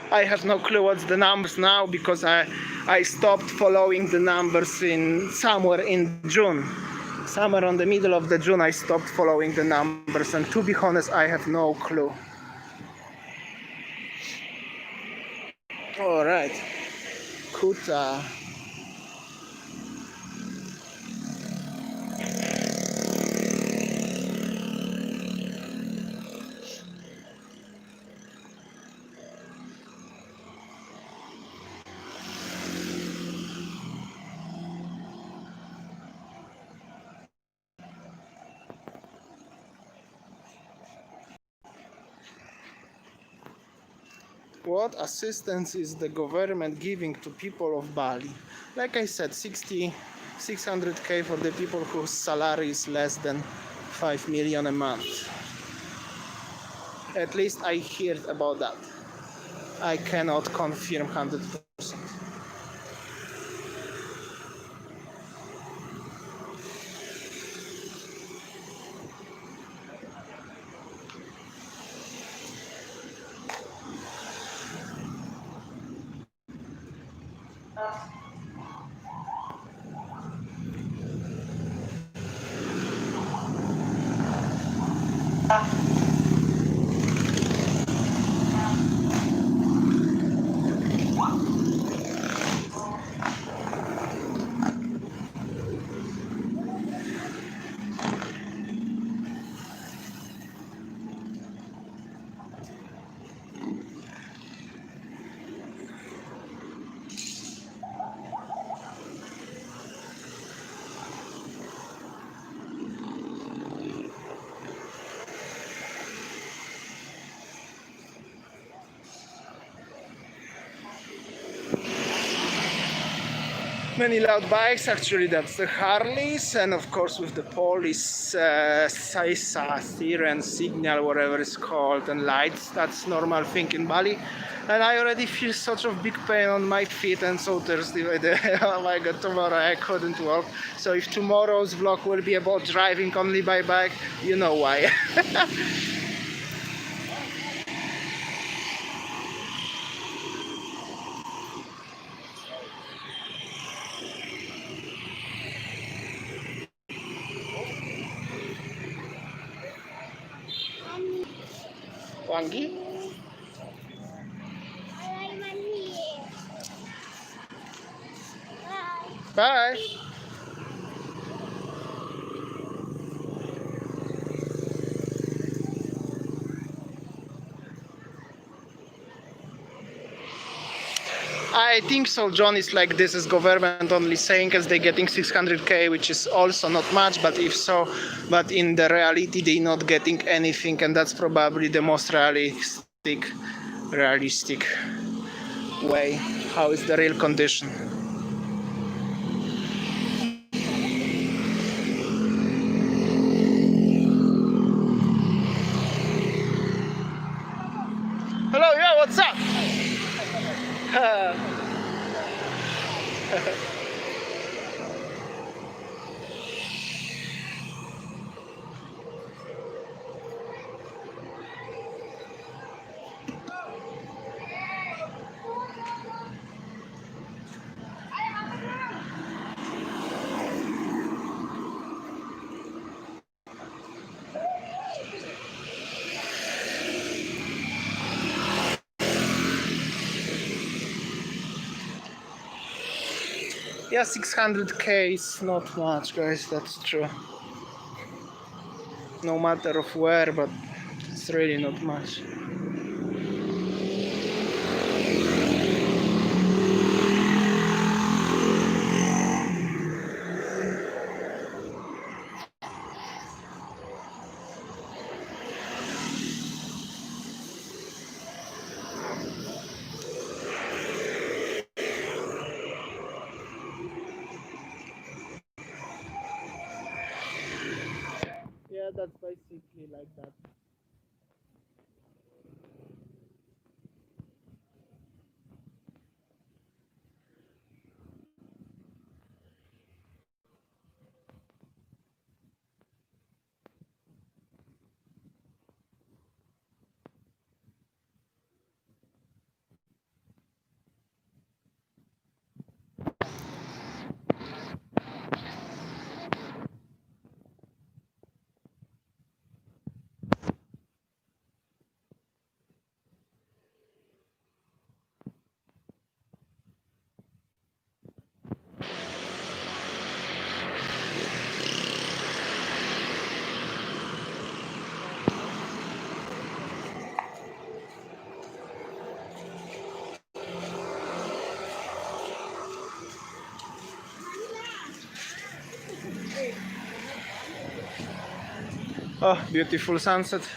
I have no clue what's the numbers now, because I stopped following the numbers in somewhere in June. Somewhere on the middle of the June I stopped following the numbers, and to be honest I have no clue. Alright. Kuta. What assistance is the government giving to people of Bali? Like I said, 600k for the people whose salary is less than 5 million a month. At least I heard about that. I cannot confirm 100%. many loud bikes. Actually, that's the Harleys, and of course with the police siren signal, whatever it's called, and lights. That's normal thing in Bali. And I already feel such a big pain on my feet and so thirsty. Oh my god, tomorrow I couldn't walk. So if tomorrow's vlog will be about driving only by bike, you know why. Wangi? Bye. I think so, John. Is like this is government only saying as they're getting 600k, which is also not much, but if so, but in the reality they're not getting anything, and that's probably the most realistic way. How is the real condition? Hello, yeah, what's up? Yeah, 600k is not much, guys, that's true. No matter of where, but it's really not much. Yeah, that's basically like that. Oh, beautiful sunset.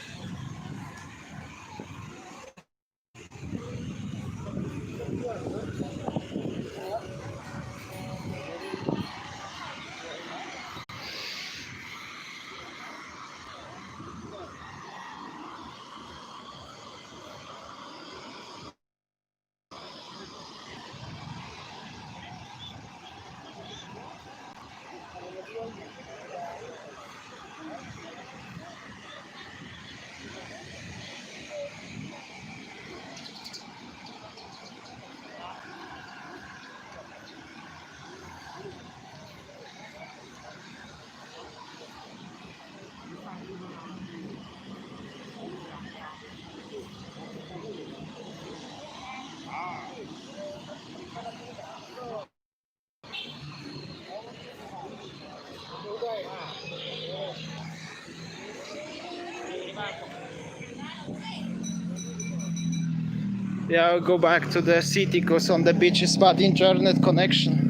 Yeah, I'll go back to the city because on the beach is bad internet connection.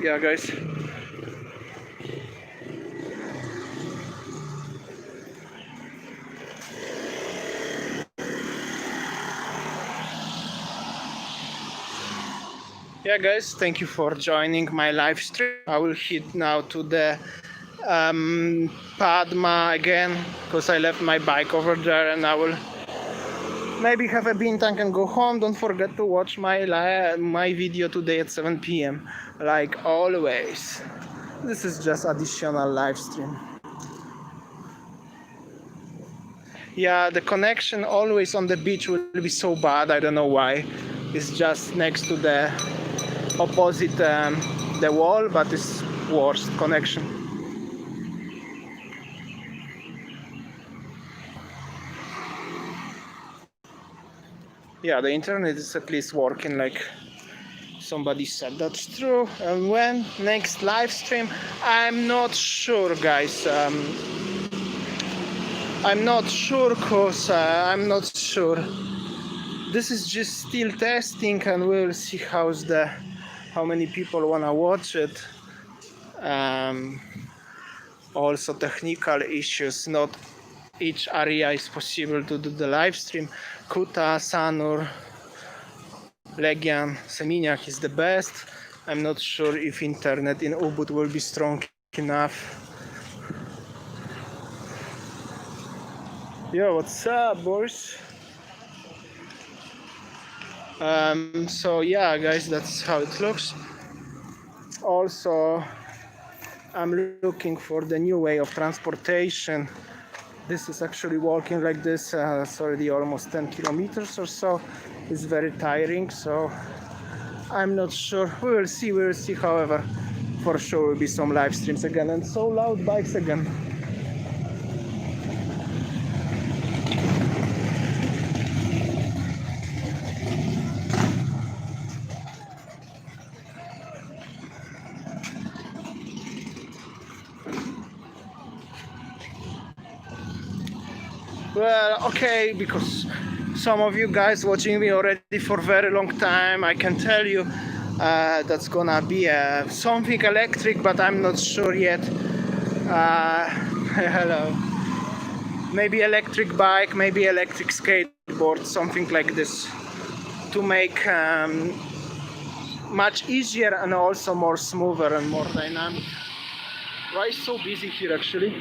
Yeah, guys. Yeah, guys, thank you for joining my live stream. I will hit now to the Padma again because I left my bike over there, and I will maybe have a bean tank and go home. Don't forget to watch my video today at 7 p.m. like always. This is just additional live stream. Yeah, the connection always on the beach will be so bad. I don't know why. It's just next to the opposite the wall, but it's worst connection. Yeah, the internet is at least working like somebody said. That's true. And when next live stream, I'm not sure, guys. I'm not sure because I'm not sure. This is just still testing, and we'll see how many people wanna watch it. Also technical issues. Not each area is possible to do the live stream. Kuta, Sanur, Legian, Seminyak is the best. I'm not sure if internet in Ubud will be strong enough. Yo, what's up, boys? So yeah, guys, that's how it looks. Also, I'm looking for the new way of transportation. This is actually walking like this. It's already almost 10 kilometers or so. It's very tiring, so I'm not sure. We will see. We will see. However, for sure will be some live streams again, and so loud bikes again. Well, okay, because some of you guys watching me already for a very long time, I can tell you that's gonna be something electric, but I'm not sure yet. Hello. Maybe electric bike, maybe electric skateboard, something like this, to make much easier and also more smoother and more dynamic. Why is so busy here actually?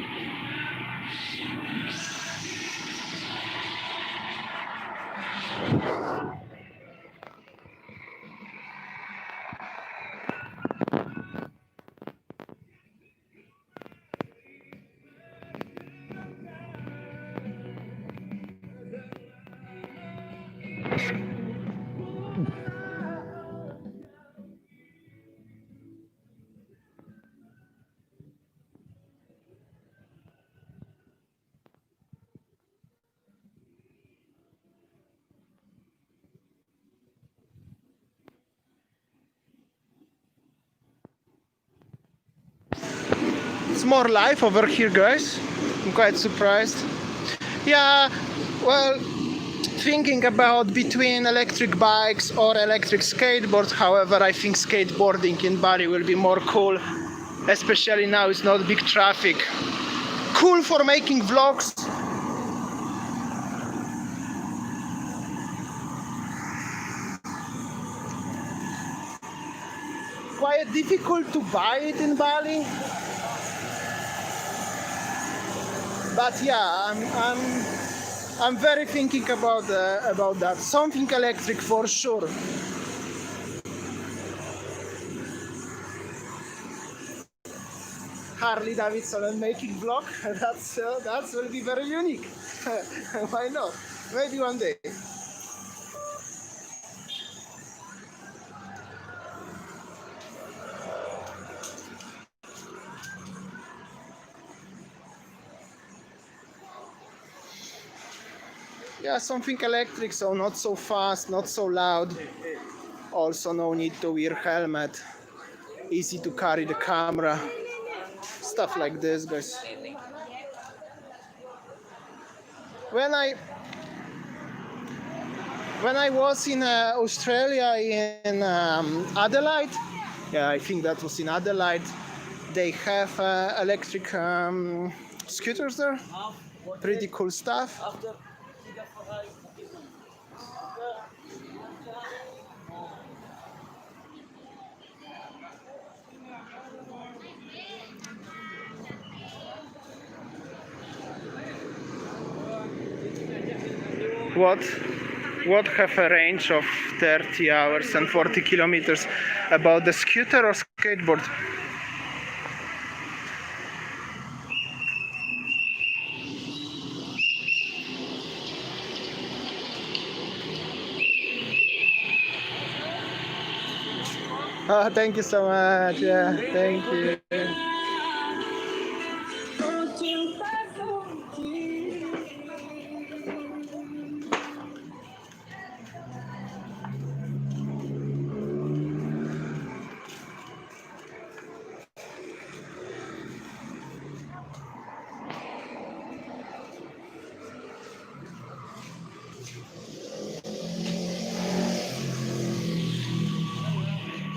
It's more life over here, guys. I'm quite surprised. Yeah, well, thinking about between electric bikes or electric skateboards. However, I think skateboarding in Bali will be more cool, especially now it's not big traffic. Cool for making vlogs. Quite difficult to buy it in Bali. But yeah, I'm very thinking about that. Something electric for sure. Harley Davidson and making vlog. That will be very unique. Why not? Maybe one day. Yeah, something electric, so not so fast, not so loud. Also, no need to wear helmet. Easy to carry the camera. Stuff like this, guys. When I was in Australia in Adelaide, yeah, I think that was in Adelaide. They have electric scooters there. Pretty cool stuff. what have a range of 30 hours and 40 kilometers about the scooter or skateboard? Oh, thank you so much. Yeah, thank you.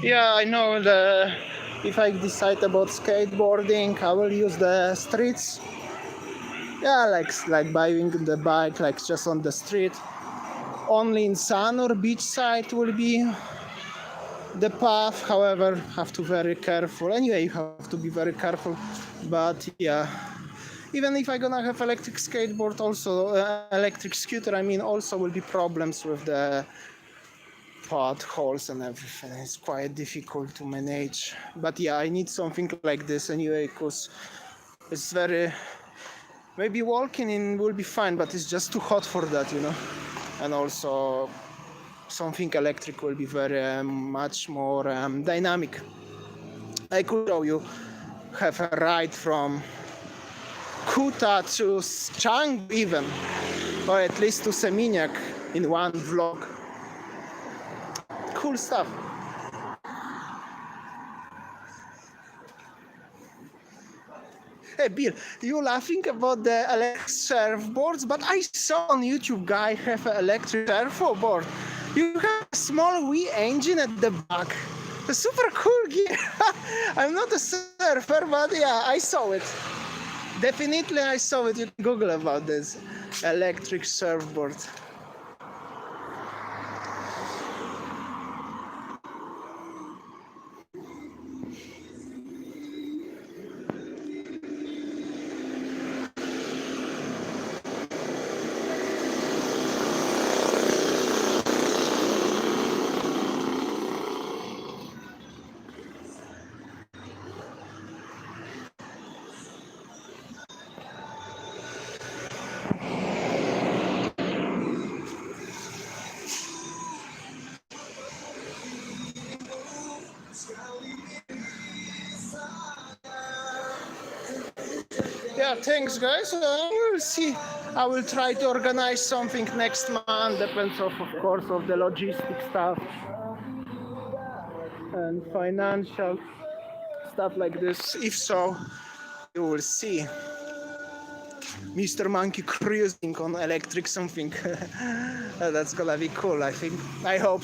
Yeah, I know if I decide about skateboarding, I will use the streets. Yeah, like buying the bike like just on the street. Only in sun or beach side will be the path. However, have to very careful. Anyway, you have to be very careful. But yeah, even if I gonna have electric skateboard, also electric scooter, I mean, also will be problems with the potholes and everything. It's quite difficult to manage. But yeah, I need something like this anyway, because it's very, maybe walking in will be fine, but it's just too hot for that, you know. And also something electric will be very much more dynamic. I could show you have a ride from Kuta to Chang even, or at least to Seminyak in one vlog. Cool stuff. Hey Bill, you laughing about the electric surfboards, but I saw on YouTube guy have an electric surfboard. You have a small wee engine at the back. A super cool gear. I'm not a surfer, but yeah, I saw it. Definitely I saw it. You can Google about this electric surfboard. Yeah, thanks guys. We'll see. I will try to organize something next month. Depends of course of the logistic stuff and financial stuff like this. If so, you will see Mr. Monkey cruising on electric something. That's gonna be cool, I think. I hope.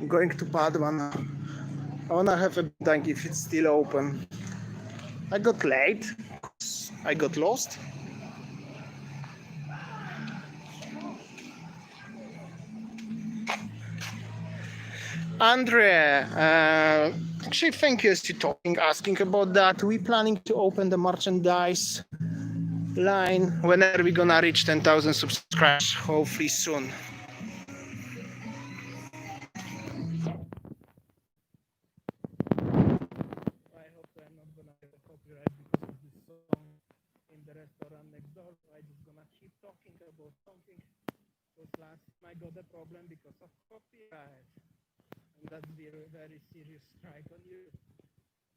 I'm going to Padua now. I wanna have a tank if it's still open. I got late. I got lost. Andrea, actually, thank you as you're talking, asking about that. We planning to open the merchandise line whenever we're gonna reach 10,000 subscribers, hopefully soon. I hope I'm not gonna get a copyright because of this song in the restaurant next door. So I'm just gonna keep talking about something. Because last time I got a problem because of copyright. And that'd be a very serious strike on you.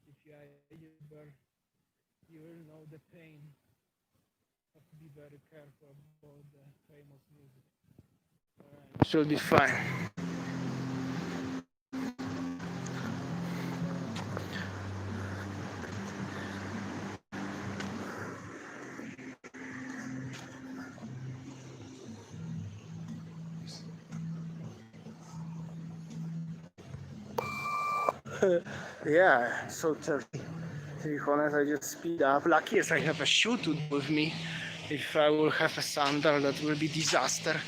If you are a YouTuber, you will know the pain. Have to be very careful about the famous music. Alright, should be fine. Yeah, so 30. To be honest, I just speed up. Lucky as I have a shoe to do with me. If I will have a sandal, that will be disaster.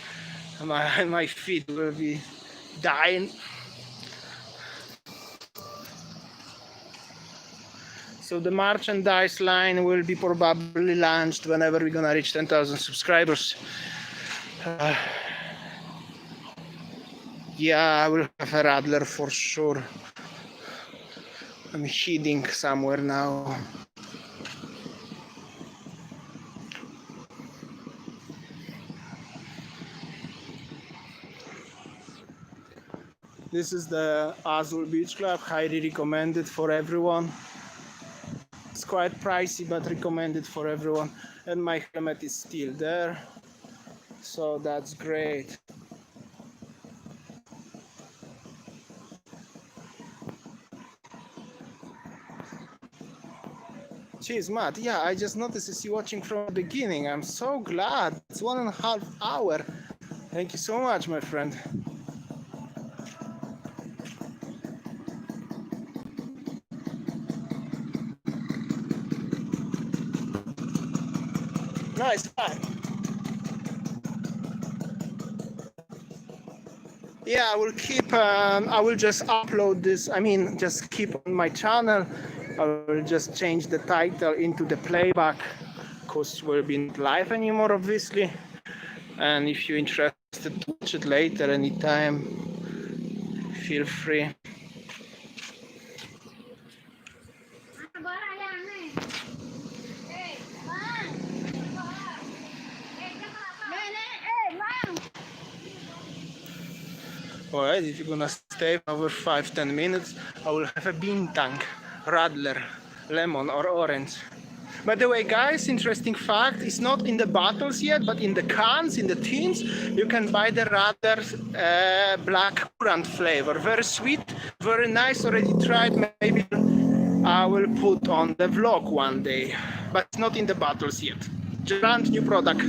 My feet will be dying. So the merchandise line will be probably launched whenever we're gonna reach 10,000 subscribers. Yeah, I will have a Radler for sure. I'm heading somewhere now. This is the Azul Beach Club, highly recommended for everyone. It's quite pricey, but recommended for everyone. And my helmet is still there, so that's great. Cheers, Matt. Yeah, I just noticed it's you watching from the beginning. I'm so glad. It's 1.5 hours. Thank you so much, my friend. Nice. Yeah, I will keep. I will just upload this. I mean, just keep on my channel. I will just change the title into the playback, because we'll be not live anymore, obviously. And if you're interested to watch it later, anytime, feel free. Alright, if you're gonna stay over 5-10 minutes, I will have a bintang, radler, lemon or orange. By the way, guys, interesting fact, it's not in the bottles yet, but in the cans, in the tins, you can buy the radler black currant flavor. Very sweet, very nice, already tried. Maybe I will put on the vlog one day, but it's not in the bottles yet. Brand new product.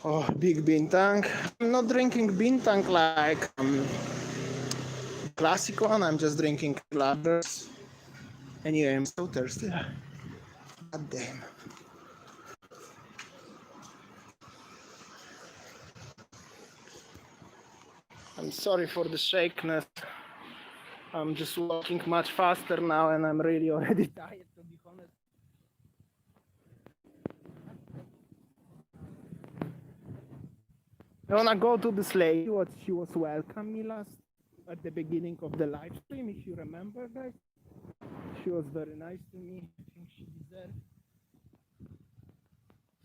Oh, big bintang. I'm not drinking bintang like classic one. I'm just drinking ladders. Anyway, I'm so thirsty. God damn. I'm sorry for the shakiness. I'm just walking much faster now, and I'm really already tired, to be honest. I wanna go to this lady. She was welcome me last at the beginning of the live stream, if you remember, guys. She was very nice to me. I think she deserves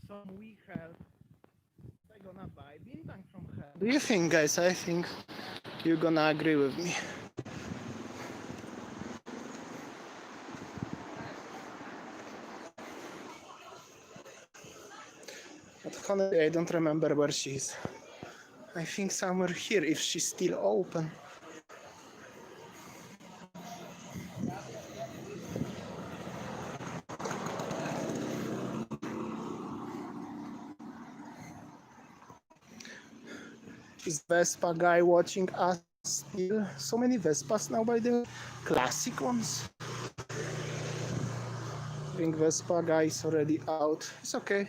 some weak help. I'm gonna buy bintang from her. Do you think, guys? I think you're gonna agree with me. But honestly, I don't remember where she is. I think somewhere here, if she's still open. Is Vespa guy watching us still? So many Vespas now, by the way. Classic ones. I think Vespa guy is already out. It's okay.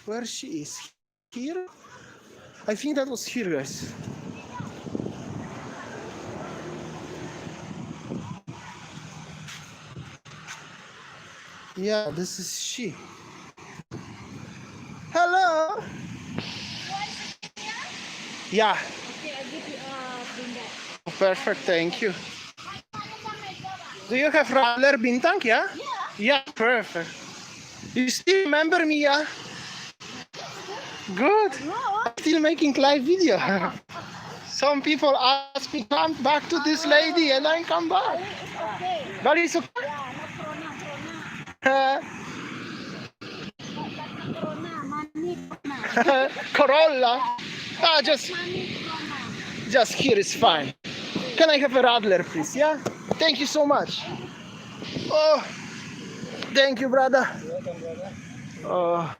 Where she is? Here? I think that was here, guys. Yeah, this is she. Hello! Yeah, Okay, I give you Playback. perfect, thank you. Do you have Radler Bintang, yeah? Yeah, perfect. You still remember me, yeah? Good. I'm still making live video. Some people ask me come back to this lady and I come back. Okay. But it's okay. Yeah, no corona, Uh, corona, money, corona. Corolla. Ah, Money, corona. just here is fine. Can I have a Radler, please? Yeah. Thank you so much. Oh, thank you, brother. Oh.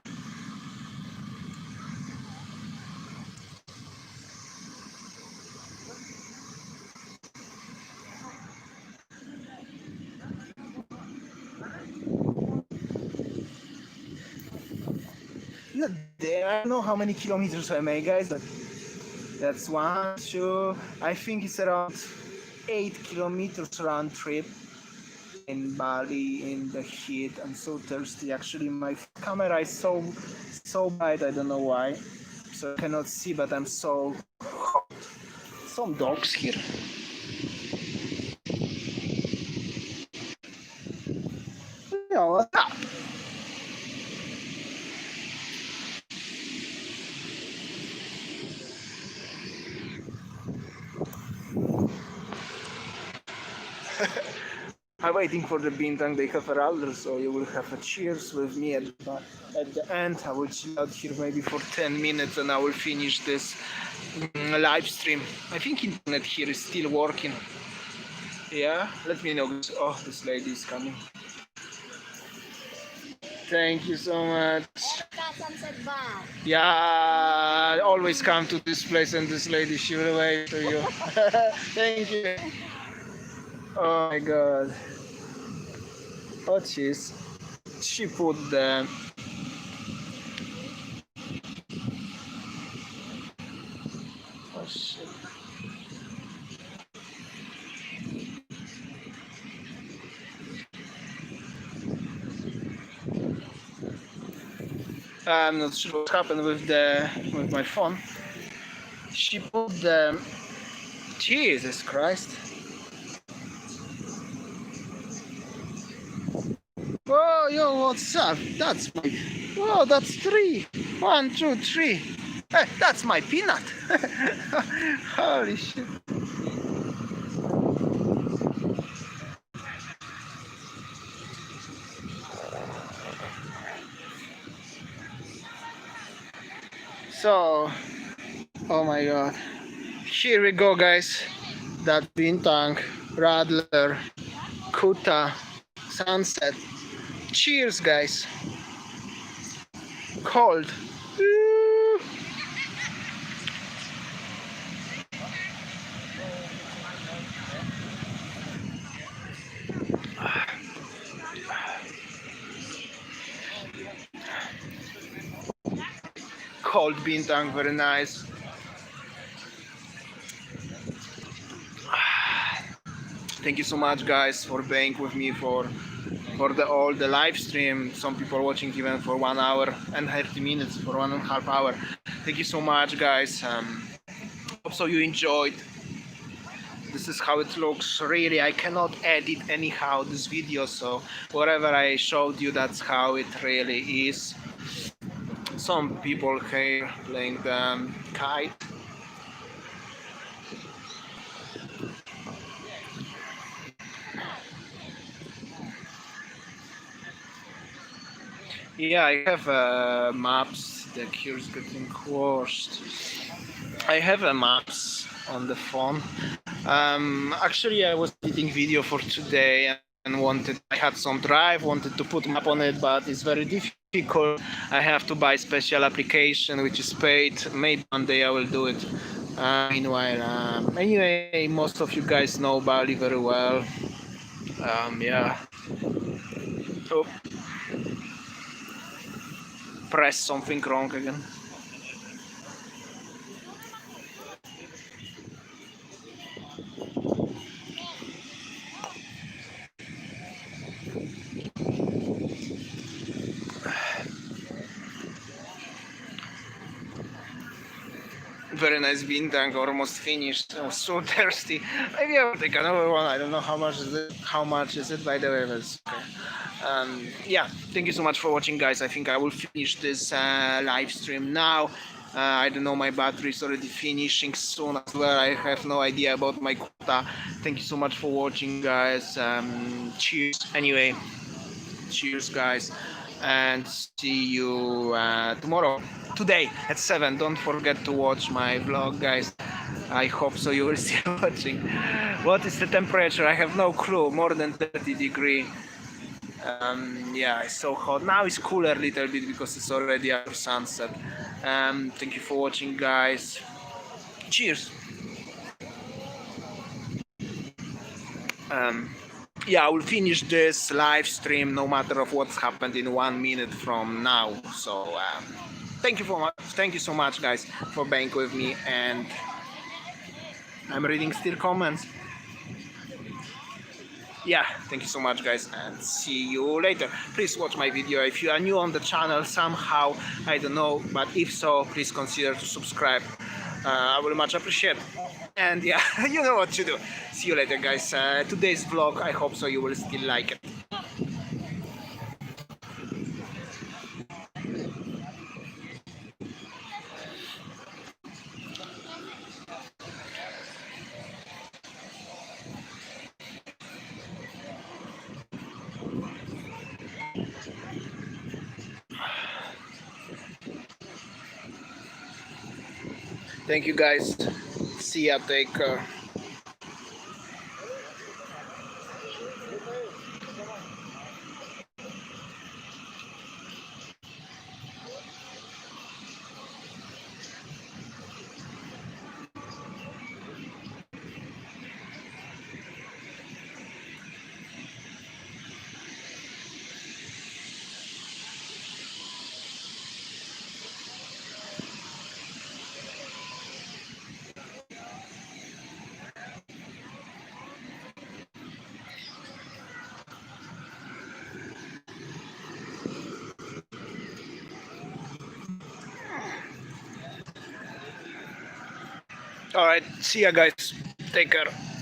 Not there. I don't know how many kilometers I made, guys, but that's 1, 2. I think it's around 8 kilometers round trip in Bali in the heat. I'm so thirsty. Actually, my camera is so bright. I don't know why, so I cannot see. But I'm so hot. Some dogs here. Yeah, what's up? I'm waiting for the bintang. They have a roller, so you will have a cheers with me at the end. I will chill out here maybe for 10 minutes and I will finish this live stream. I think internet here is still working. Yeah, let me know. Oh, this lady is coming. Thank you so much. Sunset Bar. Yeah, I always come to this place and this lady, she will wait to you. Thank you. Oh my god. Oh jeez. She put the... Oh shit. I'm not sure what happened with my phone. She put the... Jesus Christ. Oh, yo, what's up? That's my... Whoa, that's 3. 1, 2, 3. Hey, that's my peanut. Holy shit. So, oh my god. Here we go, guys. That bintang, Radler, Kuta, sunset. Cheers, guys. Cold. Ooh. Cold bintang, very nice. Thank you so much, guys, for being with me for all the live stream. Some people watching even for 1 hour and 30 minutes, for 1.5 hours. Thank you so much, guys. Hope so you enjoyed. This is how it looks. Really, I cannot edit anyhow this video, so whatever I showed you, that's how it really is. Some people here playing the kite. Yeah, I have maps. The queue is getting worse. I have maps on the phone. Actually, I was editing video for today and I had some drive, wanted to put map on it, but it's very difficult. I have to buy special application which is paid. Maybe one day I will do it. Meanwhile, anyway, most of you guys know Bali very well. Yeah. Oh. Press something wrong again. Very nice bean tank, almost finished. I was so thirsty. Maybe I will take another one. I don't know how much is it. How much is it, by the way? But it's okay. Yeah, thank you so much for watching, guys. I think I will finish this live stream now. I don't know, my battery is already finishing soon as well. I have no idea about my quota. Thank you so much for watching, guys. Cheers. Anyway, cheers, guys, and see you tomorrow. Today at 7. Don't forget to watch my vlog, guys. I hope so you will still watching. What is the temperature? I have no clue. More than 30 degree. Yeah, it's so hot. Now it's cooler a little bit because it's already after sunset. Thank you for watching, guys. Cheers. Yeah, I will finish this live stream no matter of what's happened in 1 minute from now. So thank you so much, guys, for being with me. And I'm reading still comments. Yeah, thank you so much, guys, and see you later. Please watch my video if you are new on the channel somehow, I don't know, but if so, please consider to subscribe. I will much appreciate. And yeah, you know what to do. See you later, guys. Today's vlog, I hope so you will still like it. Thank you, guys. See ya. Take care. All right. See ya, guys. Take care.